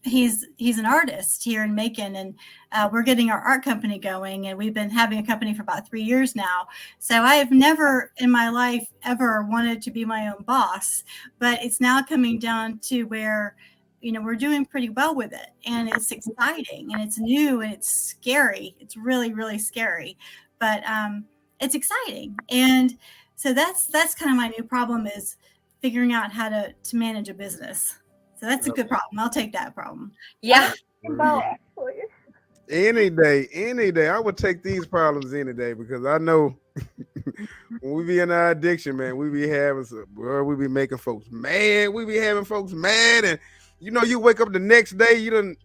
he's an artist here in Macon, and we're getting our art company going, and we've been having a company for about 3 years now. So I have never in my life ever wanted to be my own boss, but it's now coming down to where, you know, we're doing pretty well with it, and it's exciting and it's new and it's scary. It's really, really scary, but it's exciting. And so that's kind of my new problem, is figuring out how to manage a business. So that's a good problem. I'll take that problem. Yeah. Any day. I would take these problems any day, because I know when we be in our addiction, man, we be making folks mad. We be having folks mad, and you know, you wake up the next day, you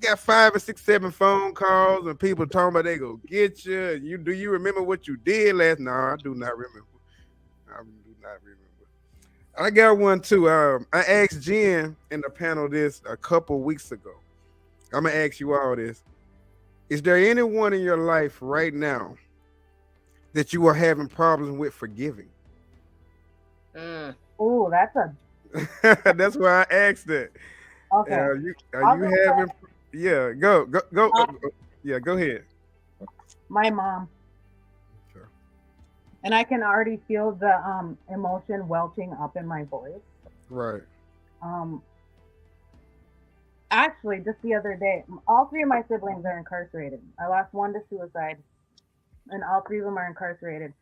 got 5 or 6, 7 phone calls, and people talking about they go get you. Do you remember what you did last? No, I do not remember. I got one too. I asked Jen in the panel this a couple weeks ago. I'm gonna ask you all this. Is there anyone in your life right now that you are having problems with forgiving? Oh, that's a That's why I asked that. Okay. Are I'll you just say having? Yeah, go. uh, Yeah, go ahead. my mom, Sure. and I can already feel the emotion welching up in my voice. Right. Um, Actually, just the other day, all three of my siblings are incarcerated. I lost one to suicide, and all three of them are incarcerated.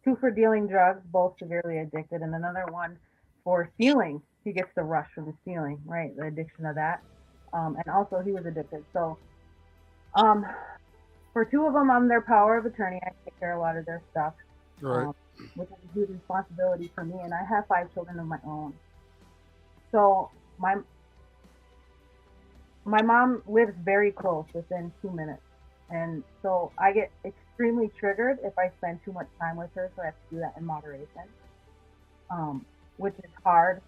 Two for dealing drugs, both severely addicted, and another one for stealing. He gets the rush from the stealing, right? The addiction of that. And also he was addicted. So, um, for two of them, I'm their power of attorney. I take care of a lot of their stuff, Right. um, which is a huge responsibility for me. And I have five children of my own. So my mom lives very close, within 2 minutes, and so I get extremely triggered if I spend too much time with her. So I have to do that in moderation, which is hard.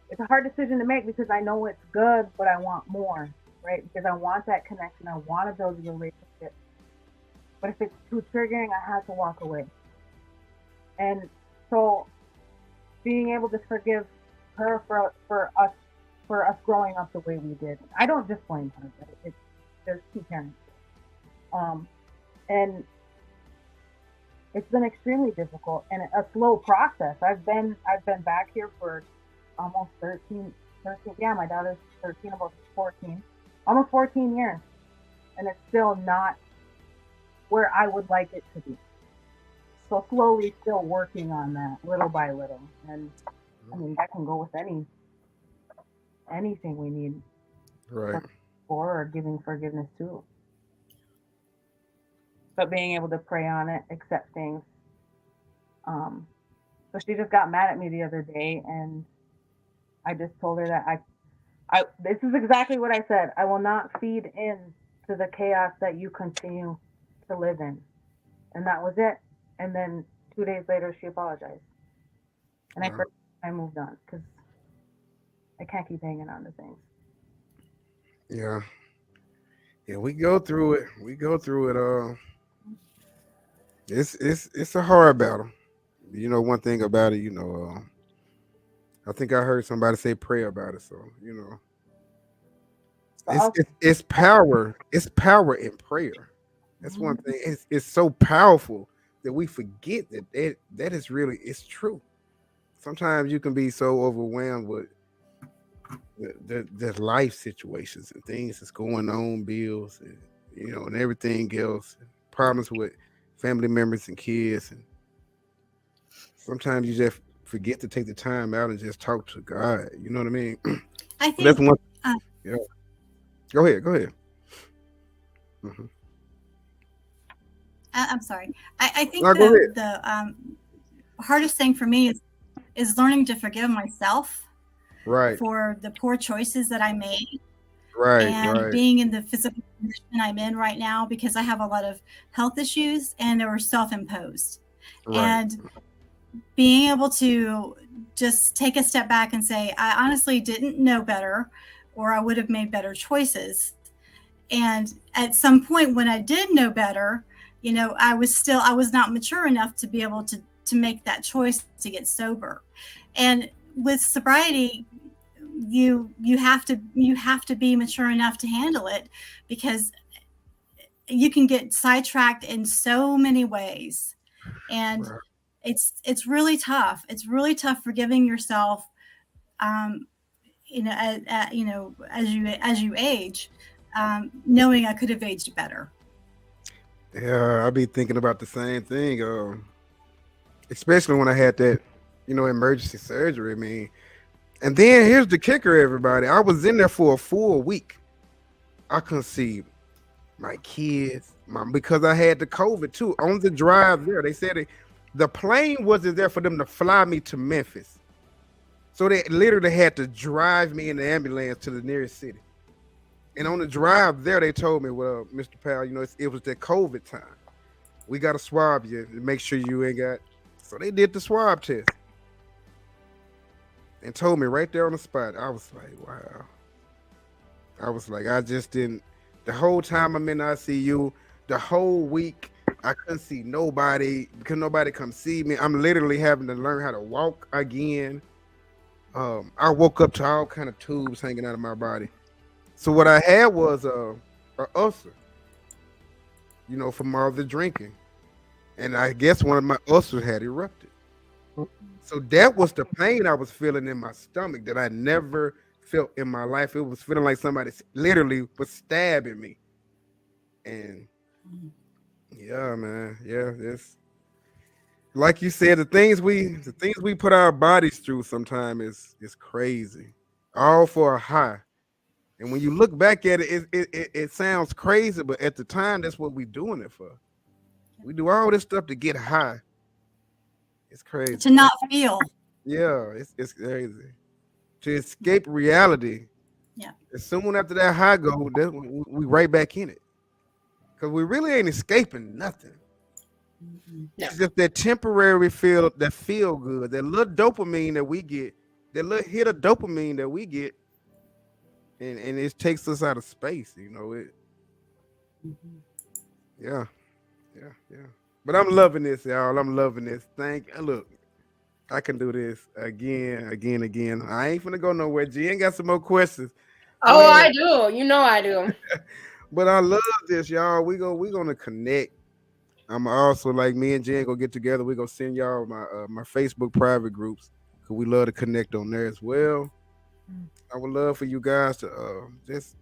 It's a hard decision to make because I know it's good, but I want more, right? Because I want that connection. I want to build a relationship. But if it's too triggering, I have to walk away. And so being able to forgive her for us growing up the way we did. I don't just blame her. There's two parents, and it's been extremely difficult and a slow process. I've been back here for almost 13. Yeah, my daughter's 13, about 14, almost 14 years, and it's still not where I would like it to be. So slowly, still working on that, little by little. And I mean, that can go with anything we need Right. for or giving forgiveness to. But being able to pray on it, accept things. So she just got mad at me the other day, and I just told her that this is exactly what I said. I will not feed in to the chaos that you continue to live in, and that was it. And then 2 days later, she apologized, and Wow. I moved on because I can't keep hanging on to things. Yeah. Yeah, we go through it. We go through it. It's a hard battle. You know, one thing about it. I think I heard somebody say pray about it. So But also, it's power. It's power in prayer. That's one thing. It's so powerful that we forget that is really it's true. Sometimes you can be so overwhelmed with the life situations and things that's going on, bills, and and everything else, problems with family members and kids, and sometimes you just forget to take the time out and just talk to God. You know what I mean? I So that's think one. uh, Yeah. Go ahead. Go ahead. Hmm. I'm sorry. I think No, go ahead. the hardest thing for me is learning to forgive myself Right. for the poor choices that I made, Right. and Right. being in the physical condition I'm in right now because I have a lot of health issues and they were self-imposed. Right. And being able to just take a step back and say, I honestly didn't know better, or I would have made better choices. And at some point when I did know better, I was not mature enough to be able to make that choice to get sober. And with sobriety, you have to be mature enough to handle it, because you can get sidetracked in so many ways. And Right. it's really tough. It's really tough forgiving yourself, um, as you age, knowing I could have aged better. Yeah, I be thinking about the same thing. Especially when I had that, emergency surgery. I mean, and then here's the kicker, everybody. I was in there for a full week. I couldn't see my kids, because I had the COVID too. On the drive there, they said the plane wasn't there for them to fly me to Memphis. So they literally had to drive me in the ambulance to the nearest city. And on the drive there, they told me, well, Mr. Powell, it was the COVID time. We got to swab you to make sure you ain't got. So they did the swab test and told me right there on the spot. I was like, wow. I was like, I just didn't. The whole time I'm in ICU, the whole week, I couldn't see nobody because nobody come see me. I'm literally having to learn how to walk again. I woke up to all kind of tubes hanging out of my body. So what I had was a ulcer, from all the drinking, and I guess one of my ulcers had erupted. So that was the pain I was feeling in my stomach that I never felt in my life. It was feeling like somebody literally was stabbing me. And yeah, man, yeah, it's like you said, the things we put our bodies through sometimes is crazy. All for a high. And when you look back at it, it sounds crazy, but at the time, that's what we doing it for. We do all this stuff to get high. It's crazy. To not feel. Yeah, it's crazy. To escape reality. Yeah. And soon after that high go, we right back in it. Because we really ain't escaping nothing. It's just that temporary feel good, that little dopamine that we get, that little hit of dopamine that we get, and it takes us out of space. Yeah, yeah. But I'm loving this, y'all. I'm loving this. Look, I can do this again. I ain't finna go nowhere. G ain't got some more questions. Oh, I do. You know I do. But I love this, y'all. We gonna connect. I'm also like me and Jen gonna get together. We gonna send y'all my Facebook private groups because we love to connect on there as well. I would love for you guys to just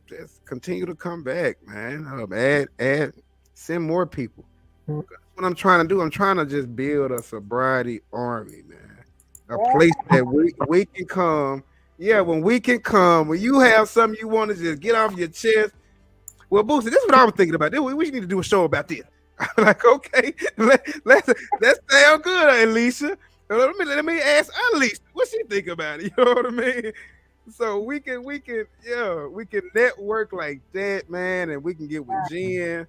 continue to come back, man. Add, send more people. That's what I'm trying to do. I'm trying to just build a sobriety army, man. A place that we can come. Yeah, when we can come, when you have something you want to just get off your chest. Well, Boosie, this is what I was thinking about. We need to do a show about this. I'm like, okay, that sound good, Alicia. Let me ask Alicia what she think about it. You know what I mean? So we can network like that, man, and we can get with Jen.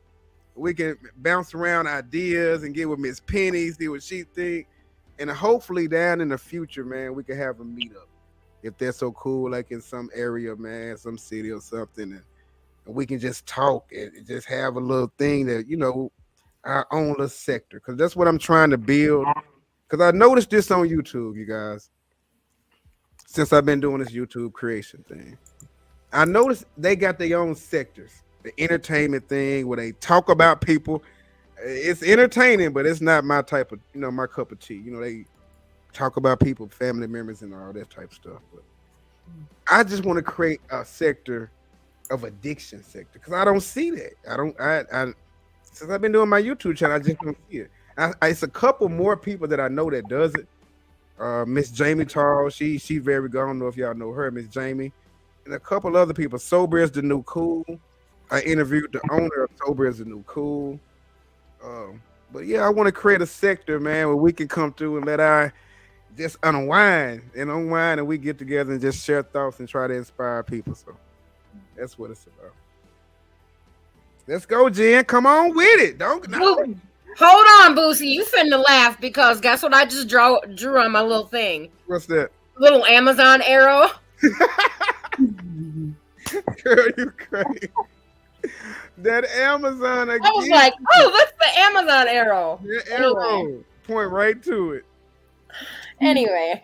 We can bounce around ideas and get with Miss Penny, see what she think, and hopefully down in the future, man, we can have a meetup if that's so cool, like in some area, man, some city or something, and we can just talk and just have a little thing that our own little sector, because that's what I'm trying to build. Because I noticed this on YouTube, you guys, since I've been doing this YouTube creation thing. I noticed they got their own sectors, the entertainment thing where they talk about people. It's entertaining, but it's not my type of, my cup of tea. They talk about people, family members, and all that type of stuff. But I just want to create a sector of addiction sector because I don't see that. I since I've been doing my YouTube channel, I just don't see it. It's a couple more people that I know that does it. Miss Jamie Charles, she very good. I don't know if y'all know her, Miss Jamie, and a couple other people. Sober is the new cool. I interviewed the owner of Sober is the new cool. But yeah, I want to create a sector, man, where we can come through and let our just unwind, and we get together and just share thoughts and try to inspire people. So that's what it's about. Let's go, Jen. Come on with it. Don't Hold on, Boosie. You finna laugh because guess what I just drew on my little thing? What's that? Little Amazon arrow. Girl, you crazy. That Amazon again. I was like, oh, that's the Amazon arrow. That arrow. Point right to it. Anyway,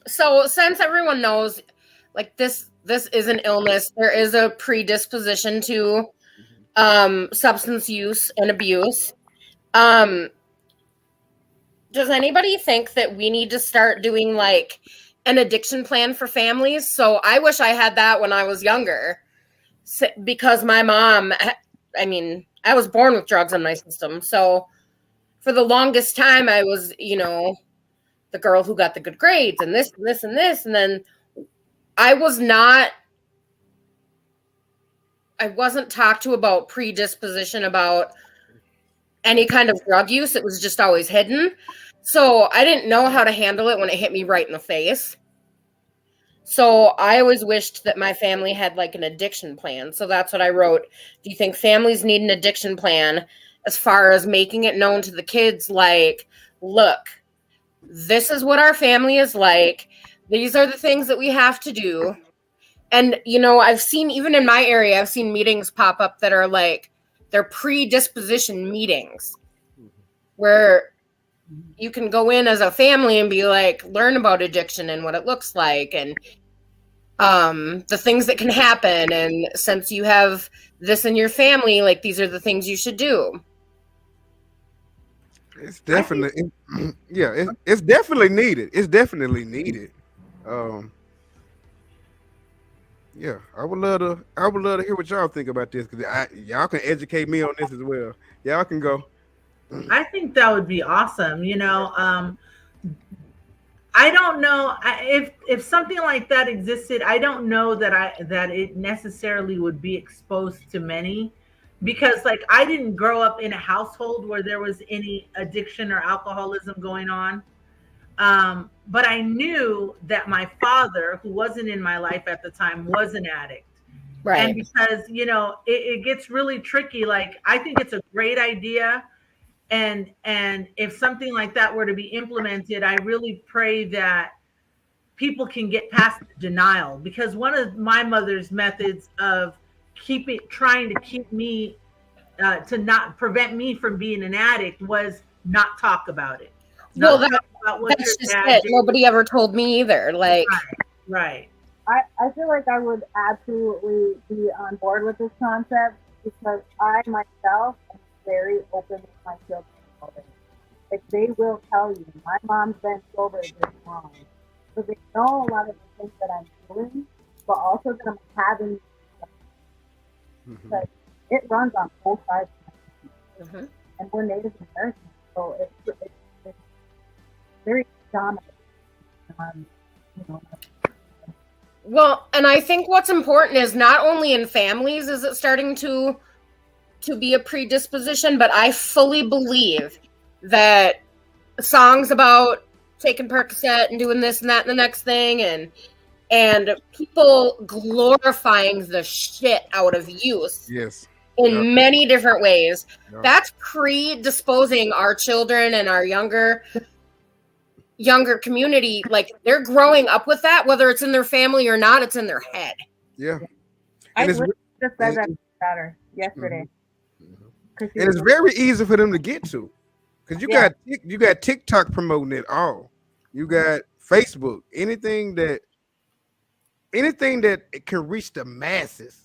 so since everyone knows, like this is an illness, there is a predisposition to substance use and abuse. Does anybody think that we need to start doing like an addiction plan for families? So I wish I had that when I was younger, because my mom, I was born with drugs in my system. So for the longest time, I was, the girl who got the good grades and this and this and this. And then I wasn't talked to about predisposition, about any kind of drug use. It was just always hidden. So I didn't know how to handle it when it hit me right in the face. So I always wished that my family had like an addiction plan. So that's what I wrote. Do you think families need an addiction plan as far as making it known to the kids? Like, look, this is what our family is like. These are the things that we have to do. And, I've seen, even in my area, I've seen meetings pop up that are like, they're predisposition meetings where you can go in as a family and be like, learn about addiction and what it looks like, and the things that can happen. And since you have this in your family, like, these are the things you should do. It's definitely, yeah, it's definitely needed. It's definitely needed. Um, yeah, I would love to hear what y'all think about this because y'all can educate me on this as well. Y'all can go. I think that would be awesome. I don't know if something like that existed. I don't know that it necessarily would be exposed to many, because like I didn't grow up in a household where there was any addiction or alcoholism going on. But I knew that my father, who wasn't in my life at the time, was an addict. And Right. because, it gets really tricky. Like, I think it's a great idea. And if something like that were to be implemented, I really pray that people can get past the denial, because one of my mother's methods of trying to keep me to not prevent me from being an addict was not talk about it. Well, Not talk about what that's your just dad it. did. Nobody ever told me either. Like, Right. I feel like I would absolutely be on board with this concept because I myself am very open with my children about it. Like, they will tell you, my mom's been sober this long. So they know a lot of the things that I'm doing, but also that I'm having, because it runs on both sides. Mhm. And we're Native Americans, so it's very dominant. You know, well, and I think what's important is not only in families is it starting to be a predisposition, but I fully believe that songs about taking Percocet and doing this and that and the next thing, and people glorifying the shit out of youth Yes. in many different ways, Yep. that's predisposing our children and our younger community. Like, they're growing up with that, whether it's in their family or not, it's in their head. Yeah. I And it's, literally just said that and- to my daughter yesterday. and it's very easy for them to get to, because you got TikTok promoting it all. You got Facebook, anything that it can reach the masses.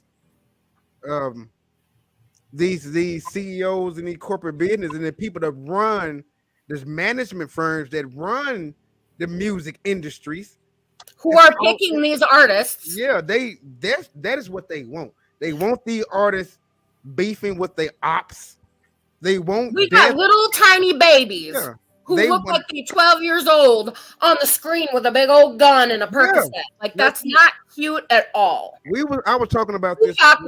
These CEOs and these corporate business and the people that run there's management firms that run the music industries Who are picking these artists. Yeah, that is what they want. They want the artists beefing with the ops. They want We got little tiny babies Yeah. who They look want- like they're 12 years old on the screen with a big old gun and a Percocet. Like, that's not cute at all. I was talking about this. Tupac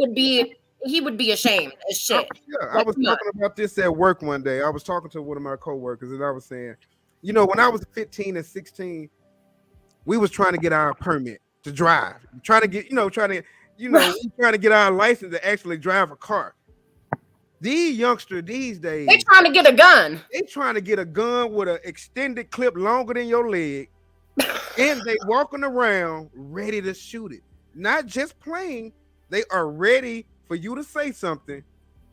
he would be ashamed as shit. I was talking about this at work one day. I was talking to one of my coworkers and I was saying, when I was 15 and 16, we was trying to get our permit to drive. Trying to get our license to actually drive a car. These youngsters these days, They trying to get a gun. They trying to get a gun with an extended clip longer than your leg, and they walking around ready to shoot it. Not just playing, they are ready for you to say something,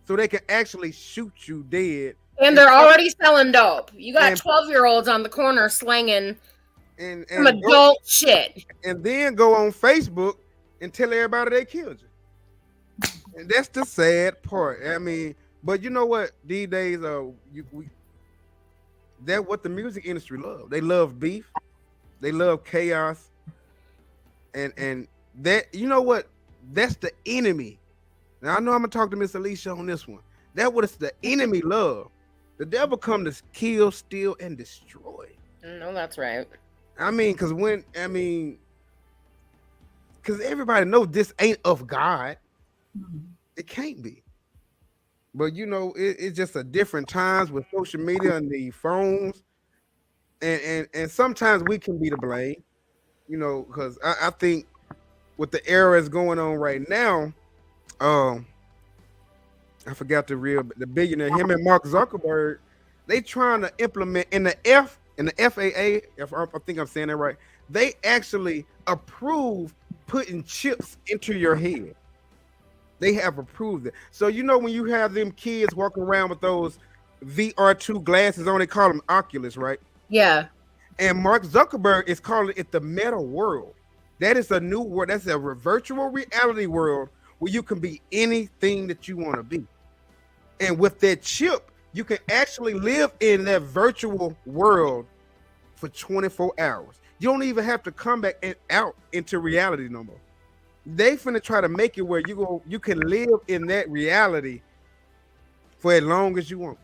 so they can actually shoot you dead. And they're already selling dope. You got And- 12-year-olds on the corner slanging and some adult shit. And then go on Facebook and tell everybody they killed you. And that's the sad part. I mean, but you know what? These days, that's what the music industry love. They love beef. They love chaos. And that, you know what? That's the enemy. Now I know I'm gonna talk to Miss Alicia on this one. That's what it's the enemy love. The devil come to kill, steal, and destroy. No, that's right. I mean, because everybody knows this ain't of God. It can't be. But it's just a different times with social media and the phones, and sometimes we can be to blame. Because I think with the era is going on right now, I forgot the billionaire, him and Mark Zuckerberg, they trying to implement in the FAA, if I think I'm saying that right, they actually approve putting chips into your head. They have approved it. So when you have them kids walking around with those VR2 glasses on. They call them Oculus, right? Yeah. And Mark Zuckerberg is calling it the meta world. That is a new world. That's a virtual reality world where you can be anything that you want to be. And with that chip, you can actually live in that virtual world for 24 hours. You don't even have to come back and out into reality no more. They finna try to make it where you can live in that reality for as long as you want.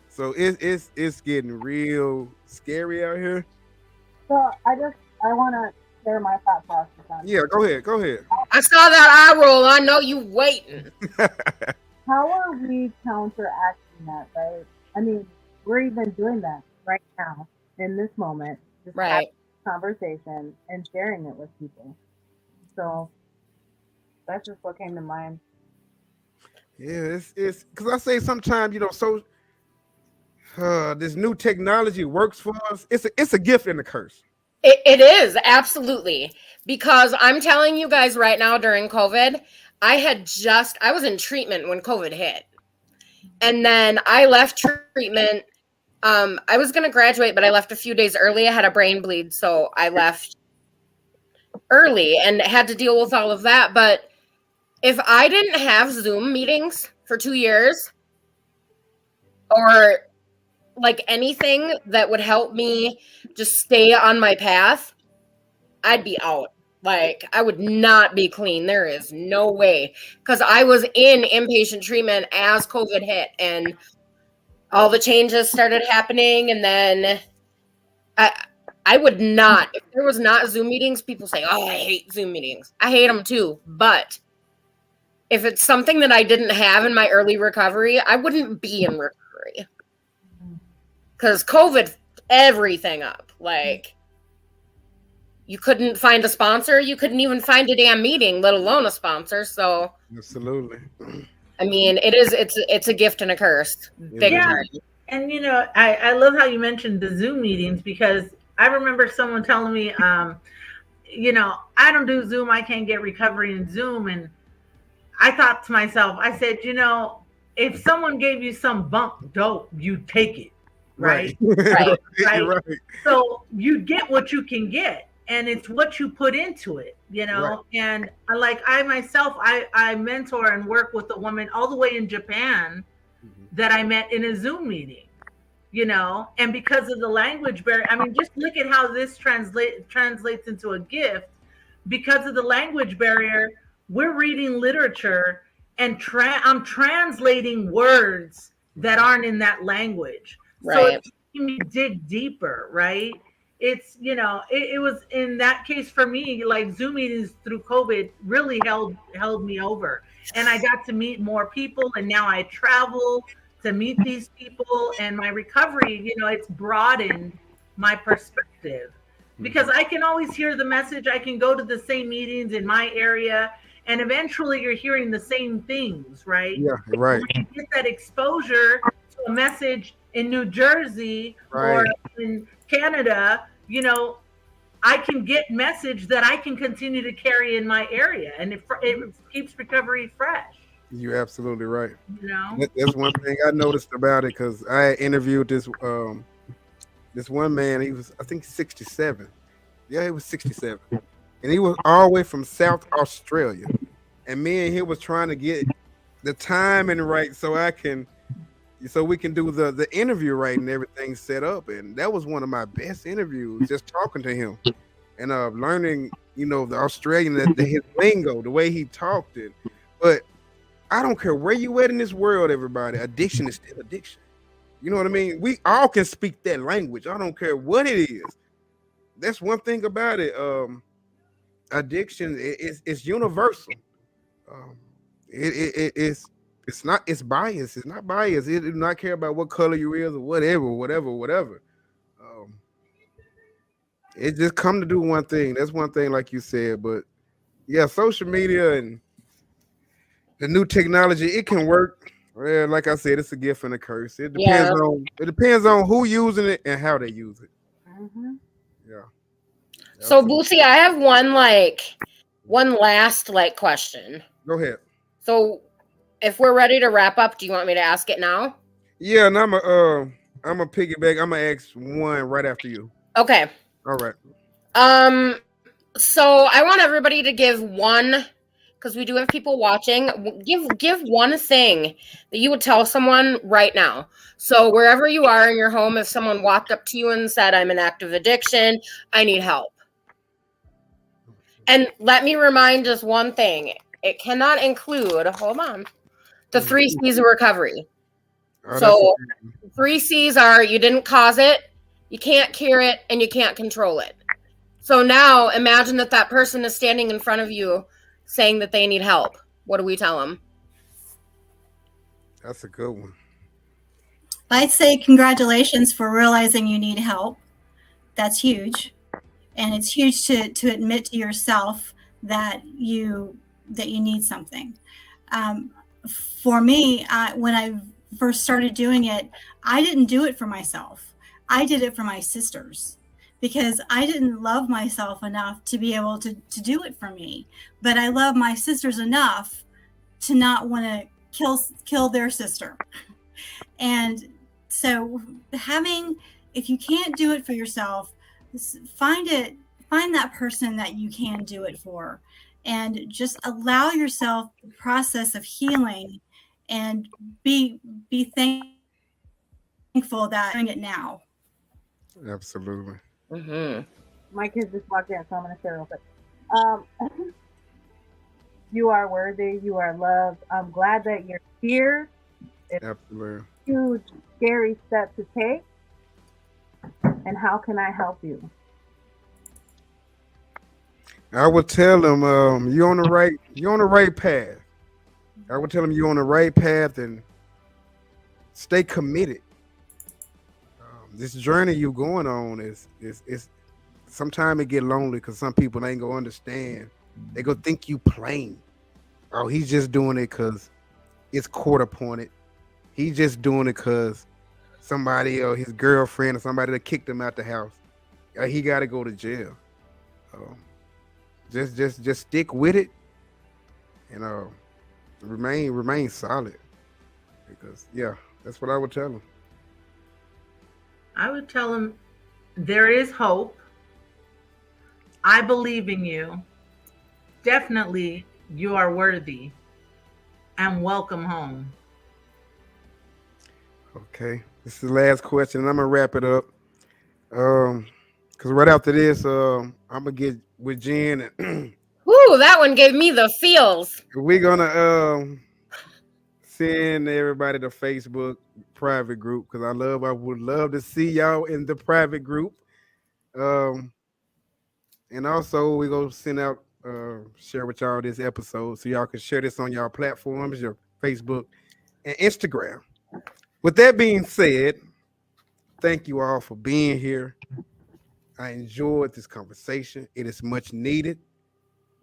So it's getting real scary out here. So I want to share my thought process on Yeah, go ahead. I saw that eye roll. I know you waiting. how are we counteracting that, right? I mean, we're even doing that right now in this moment, just having Right. this conversation and sharing it with people. So that's just what came to mind. Yeah, it's because I say sometimes so this new technology works for us. It's a gift and a curse. It is, absolutely. Because I'm telling you guys right now during COVID, I was in treatment when COVID hit. And then I left treatment. I was going to graduate, but I left a few days early. I had a brain bleed, so I left early and had to deal with all of that. But if I didn't have Zoom meetings for 2 years or like anything that would help me just stay on my path, I'd be out. Like, I would not be clean. There is no way. Because I was in inpatient treatment as COVID hit and all the changes started happening. And then I would not, if there was not Zoom meetings, people say, oh, I hate Zoom meetings. I hate them too. But if it's something that I didn't have in my early recovery, I wouldn't be in recovery. Because COVID everything up. Like, you couldn't find a sponsor. You couldn't even find a damn meeting, let alone a sponsor. So, Absolutely. I mean, it's a gift and a curse. Big Yeah. time. And I love how you mentioned the Zoom meetings, because I remember someone telling me, I don't do Zoom. I can't get recovery in Zoom. And I thought to myself, I said, if someone gave you some bunk dope, you take it, right? Right. Right. So you get what you can get, and it's what you put into it, Right. And I myself, I mentor and work with a woman all the way in Japan that I met in a Zoom meeting, and because of the language barrier, I mean, just look at how this translates into a gift. Because of the language barrier, we're reading literature and I'm translating words that aren't in that language. So Right. it's making me dig deeper, right? It's, it was in that case for me, like Zoom meetings through COVID really held me over. And I got to meet more people, and now I travel to meet these people, and my recovery, it's broadened my perspective, because I can always hear the message. I can go to the same meetings in my area, and eventually you're hearing the same things, right? Yeah, right. When you get that exposure to a message in New Jersey or Right. in Canada, I can get message that I can continue to carry in my area, and it keeps recovery fresh. You're absolutely right. You know, That's one thing I noticed about it, because I interviewed this one man. He was, I think, 67. Yeah, he was 67, and he was all the way from South Australia. And me and he was trying to get the timing right so we can do the interview right and everything set up. And that was one of my best interviews, just talking to him and learning, the Australian, his lingo, the way he talked it. But I don't care where you at in this world, everybody. Addiction is still addiction. You know what I mean? We all can speak that language. I don't care what it is. That's one thing about it. Addiction is universal. It's not. It's biased. It's not biased. It does not care about what color you is or whatever. It just come to do one thing. That's one thing, like you said. But yeah, social media and the new technology, it can work. Well, like I said, it's a gift and a curse. It depends on who using it and how they use it. Mm-hmm. Yeah. So Absolutely. Bootsy, I have one last question. Go ahead. So if we're ready to wrap up, do you want me to ask it now? Yeah, and I'm a piggyback. I'm gonna ask one right after you. Okay. All right. So I want everybody to give one, because we do have people watching. Give one thing that you would tell someone right now. So wherever you are in your home, if someone walked up to you and said, "I'm in active addiction, I need help," and let me remind just one thing: it cannot include. Hold on. The 3 C's of recovery. Oh, that's So 3 C's are: you didn't cause it, you can't cure it, and you can't control it. So now imagine that person is standing in front of you saying that they need help. What do we tell them? that's a good one. I'd say congratulations for realizing you need help. That's huge. And it's huge to admit to yourself that you need something. For me, when I first started doing it, I didn't do it for myself. I did it for my sisters because I didn't love myself enough to be able to do it for me. But I love my sisters enough to not want to kill their sister. And so if you can't do it for yourself, find that person that you can do it for, and just allow yourself the process of healing, and be thankful that you're doing it now. Absolutely. Mm-hmm. My kids just walked in, so I'm going to share real quick. Um, you are worthy. You are loved. I'm glad that you're here. It's Absolutely. a huge, scary step to take. And how can I help you? I would tell them you're on the right path. I would tell them you're on the right path and stay committed. This journey you're going on is sometimes it get lonely because some people ain't gonna understand. They gonna think you playing. Oh, he's just doing it because it's court appointed. He's just doing it because somebody or his girlfriend or somebody that kicked him out the house. He got to go to jail. Um, just stick with it and remain solid. Because yeah, that's what I would tell them. I would tell them there is hope. I believe in you. Definitely, you are worthy. And welcome home. Okay, this is the last question, and I'm gonna wrap it up. Because right after this, I'm gonna get with Jen, and Woo, that one gave me the feels. we're gonna send everybody to Facebook private group because I would love to see y'all in the private group. Um, and also we gonna send out share with y'all this episode so y'all can share this on y'all platforms, your Facebook and Instagram. With that being said, thank you all for being here. I enjoyed this conversation. It is much needed.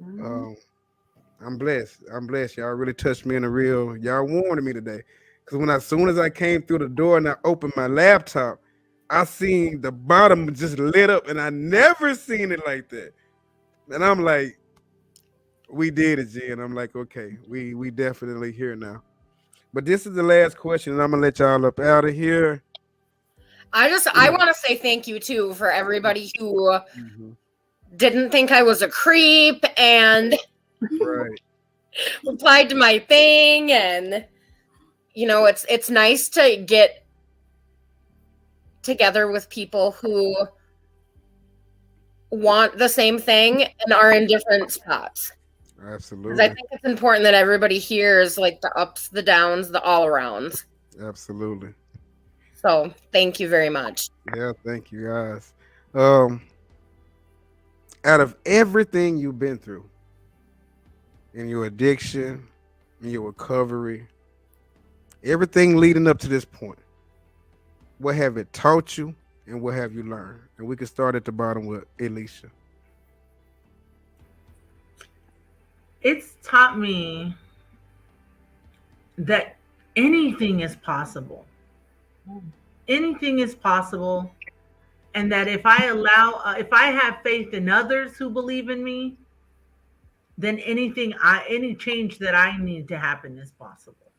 Um, I'm blessed. I'm blessed. Y'all really touched me in a real. Y'all warned me today, because as soon as I came through the door and I opened my laptop, I seen the bottom just lit up, and I never seen it like that. And I'm like, we did it, Jen. I'm like, okay, we definitely here now. But this is the last question, and I'm gonna let y'all up out of here. I want to say thank you too for everybody who Mhm. didn't think I was a creep and Right. replied to my thing. And it's nice to get together with people who want the same thing and are in different spots. Because I Absolutely. think it's important that everybody hears like the ups, the downs, the all arounds. Absolutely. So thank you very much. Yeah, thank you guys. Um, out of everything you've been through in your addiction, in your recovery, everything leading up to this point, what have it taught you and what have you learned? And we can start at the bottom with Alicia. It's taught me that anything is possible. Anything is possible. And that if if I have faith in others who believe in me, then any change that I need to happen is possible.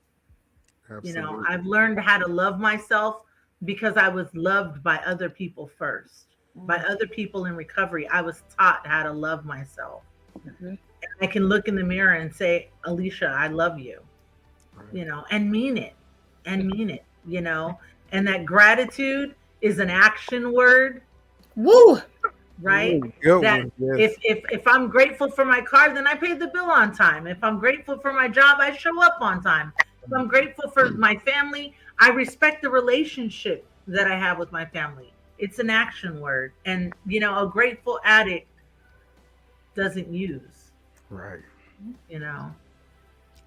Absolutely. I've learned how to love myself because I was loved by other people first. By other people in recovery, I was taught how to love myself. Mhm. I can look in the mirror and say, Alicia, I love you, Right. and mean it, and mean it, and that gratitude is an action word, Woo! right? Good That one. Yes. if I'm grateful for my car, then I pay the bill on time. If I'm grateful for my job, I show up on time. If I'm grateful for my family, I respect the relationship that I have with my family. It's an action word. And a grateful addict doesn't use, Right. you know.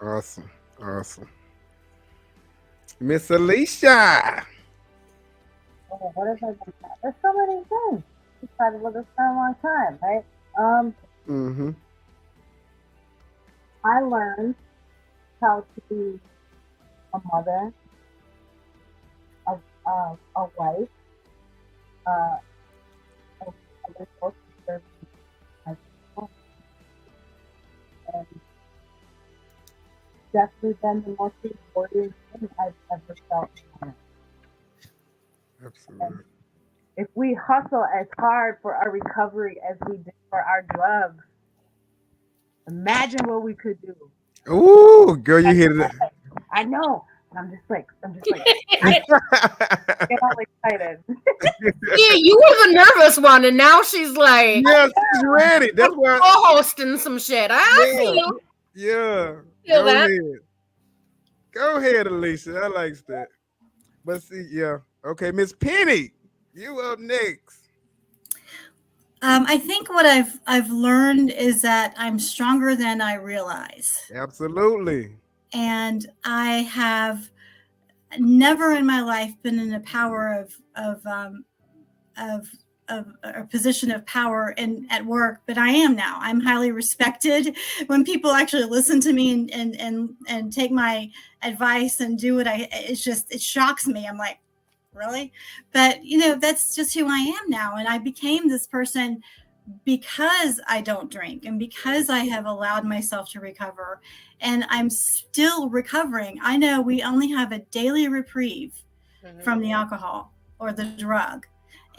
Awesome. Awesome. Miss Alicia. Oh, what have I done? There's so many things. Decided with this for a long time, right? Mm-hmm. I learned how to be a mother, a wife, uh, a resource for my people, and definitely been the most rewarding thing I've ever felt in my life. And Absolutely. if we hustle as hard for our recovery as we did for our drugs, imagine what we could do. Ooh, girl, you hit it. I know. I'm just like, get all excited. Yeah, you were the nervous one, and now she's like Yes, she's ready. That's why. co-hosting some shit. I see Yeah. you. Yeah. Feel Go that? ahead. Go ahead, Alicia. I likes that. But see, yeah. Okay, Miss Penny, you up next. I think what I've learned is that I'm stronger than I realize, Absolutely. and I have never in my life been in a power of of a position of power in at work, but I am now. I'm highly respected. When people actually listen to me and take my advice and do what it shocks me. I'm like, really? But that's just who I am now. And I became this person because I don't drink and because I have allowed myself to recover, and I'm still recovering. I know we only have a daily reprieve from the alcohol or the drug.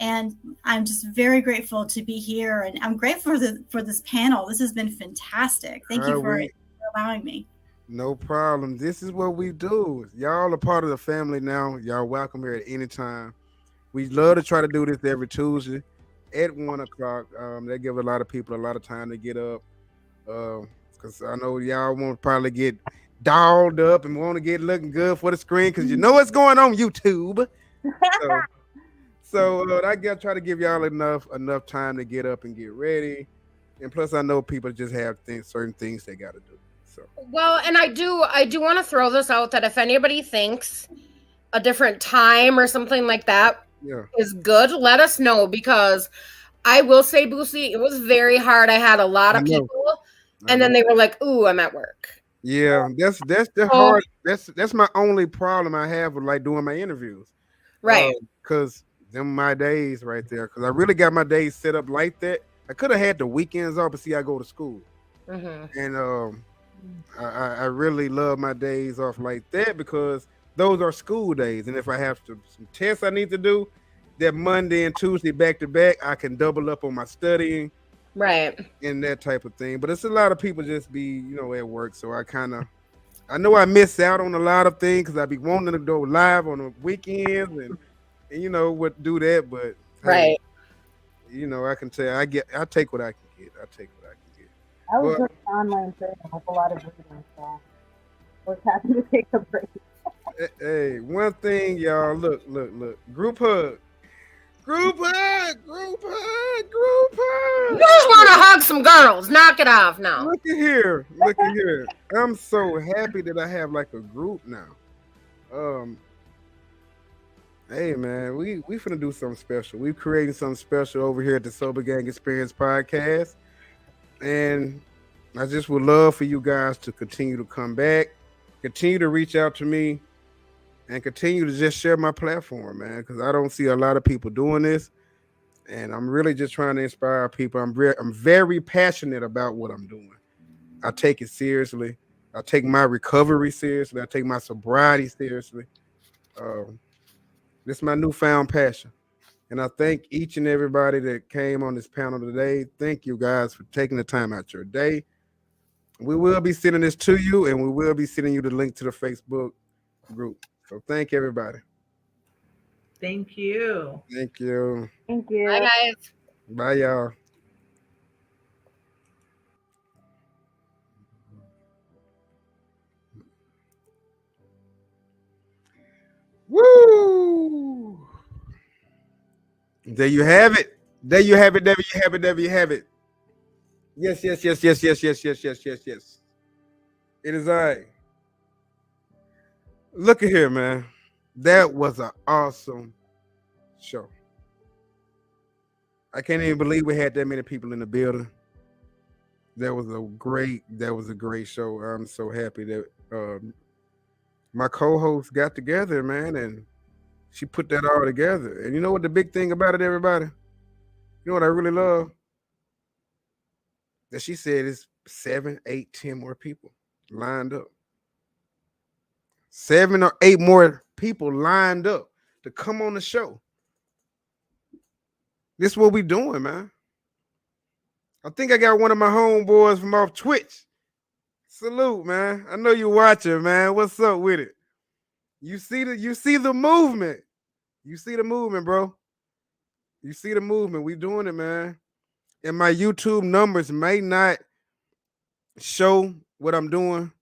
And I'm just very grateful to be here, and I'm grateful for this panel. This has been fantastic. Thank you for We allowing me. no problem. This is what we do. Y'all are part of the family now. Y'all welcome here at any time. We love to try to do this every Tuesday at 1 o'clock. That gives a lot of people a lot of time to get up. Because I know y'all want to probably get dolled up and want to get looking good for the screen because you know what's going on YouTube. So, so I got try to give y'all enough time to get up and get ready. And plus, I know people just have certain things they got to do. So Well, and I do want to throw this out that if anybody thinks a different time or something like that yeah, is good, let us know, because I will say, Boosie, it was very hard. I had a lot I of know, people, I and know. then they were like, "Ooh, I'm at work." Yeah, that's the So, hard. That's my only problem I have with like doing my interviews. right. Cause them my days right there. Cause I really got my days set up like that. I could have had the weekends off, but see, I go to school, Hmm. and I really love my days off like that because those are school days. And if I have some tests I need to do, that Monday and Tuesday back to back, I can double up on my studying Right. and that type of thing. But it's a lot of people just be at work, so I know I miss out on a lot of things because I be wanting to go live on the weekends and what do that. But hey, Right. I can tell I take what I can get. I take what I can get. I was But doing online training with a lot of reading, so I was happy to take a break. hey, one thing, y'all, look, group hug, group hug, group hug, group You hug. just want to hug some girls. Knock it off now. Look at here, look at here. I'm so happy that I have like a group now. Um, Hey man, we finna do something special. We're creating something special over here at the Sober Gang Experience podcast, and I just would love for you guys to continue to come back, continue to reach out to me, and continue to just share my platform, man. Because I don't see a lot of people doing this, and I'm really just trying to inspire people. I'm very passionate about what I'm doing. I take it seriously, I take my recovery seriously. I take my sobriety seriously. This is my newfound passion. And I thank each and everybody that came on this panel today. Thank you guys for taking the time out your day. We will be sending this to you, and we will be sending you the link to the Facebook group. So thank everybody. Thank you. Thank you. Thank you. Bye, guys. Bye, y'all. Woo! There you have it. There you have it. There you have it. There you have it. Yes, yes, yes, yes, yes, yes, yes, yes, yes, yes. It is I. Look at here, man. That was an awesome show. I can't even believe we had that many people in the building. That was a great show. I'm so happy that my co-host got together, man, and she put that all together. And you know what the big thing about it, everybody? You know what I really love? That she said it's 7, 8, 10 more people lined up. 7 or 8 more people lined up to come on the show. This is what we doing, man. I think I got one of my homeboys from off Twitch. Salute, man. I know you watching, man. What's up with it? You see the movement. You see the movement, bro. You see the movement. We doing it, man. And my YouTube numbers may not show what I'm doing,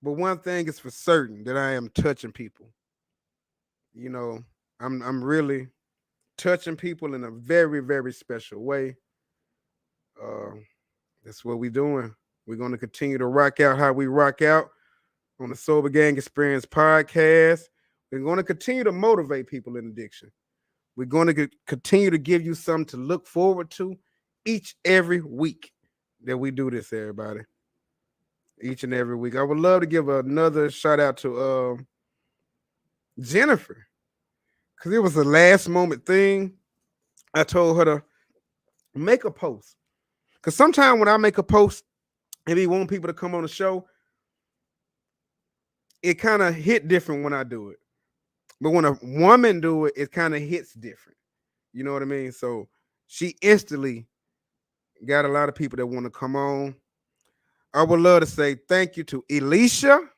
but one thing is for certain, that I am touching people. You know, I'm really touching people in a very, very special way. That's what we're doing. We're going to continue to rock out how we rock out on the Sober Gang Experience podcast. We're going to continue to motivate people in addiction. We're going to continue to give you something to look forward to each every week that we do this, everybody. Each and every week. I would love to give another shout out to Jennifer, because it was a last moment thing. I told her to make a post. Because sometimes when I make a post and we want people to come on the show, it kind of hit different when I do it. But when a woman do it, it kind of hits different. You know what I mean? So she instantly got a lot of people that want to come on. I would love to say thank you to Alicia,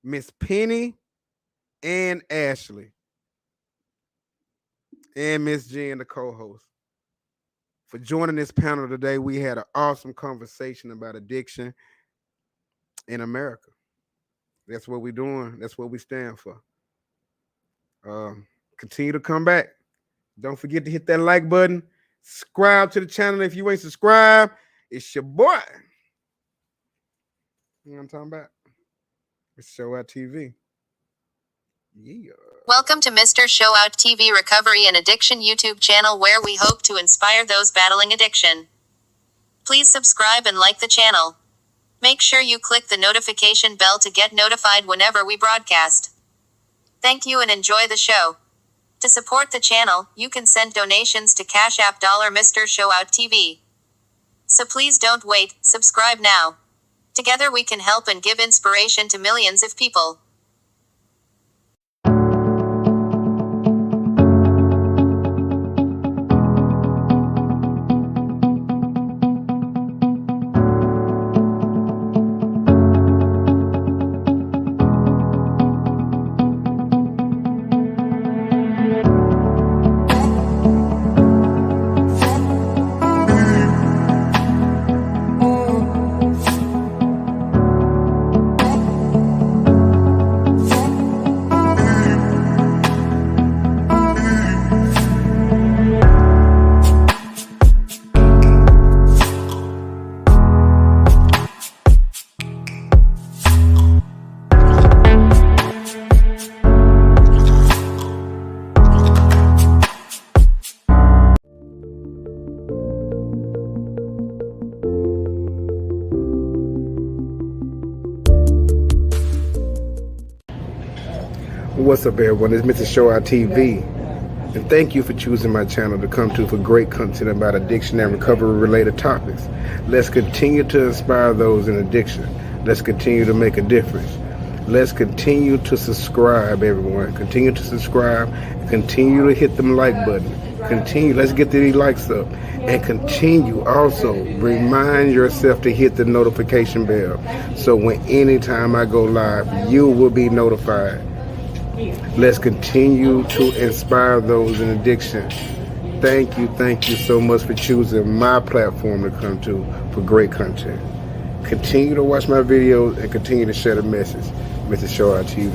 Miss Penny, and Ashley, and Miss Jen, the co-host, for joining this panel today. We had an awesome conversation about addiction in America. That's what we're doing. That's what we stand for. Continue to come back. Don't forget to hit that like button. Subscribe to the channel if you ain't subscribed. It's your boy. You know what I'm talking about? It's Show Out TV. Yeah. Welcome to Mr. Show Out TV Recovery and Addiction YouTube channel, where we hope to inspire those battling addiction. Please subscribe and like the channel. Make sure you click the notification bell to get notified whenever we broadcast. Thank you and enjoy the show. To support the channel, you can send donations to Cash App $Mr. Show Out TV. So please don't wait, subscribe now. Together we can help and give inspiration to millions of people. What's up, everyone? It's Mr. Show Out TV. And thank you for choosing my channel to come to for great content about addiction and recovery related topics. Let's continue to inspire those in addiction. Let's continue to make a difference. Let's continue to subscribe, everyone. Continue to subscribe. Continue to hit them like button. Let's get these likes up. And continue also, remind yourself to hit the notification bell. So when anytime I go live, you will be notified. Let's continue to inspire those in addiction. Thank you so much for choosing my platform to come to for great content. Continue to watch my videos and continue to share the message. Mr. Show Out TV.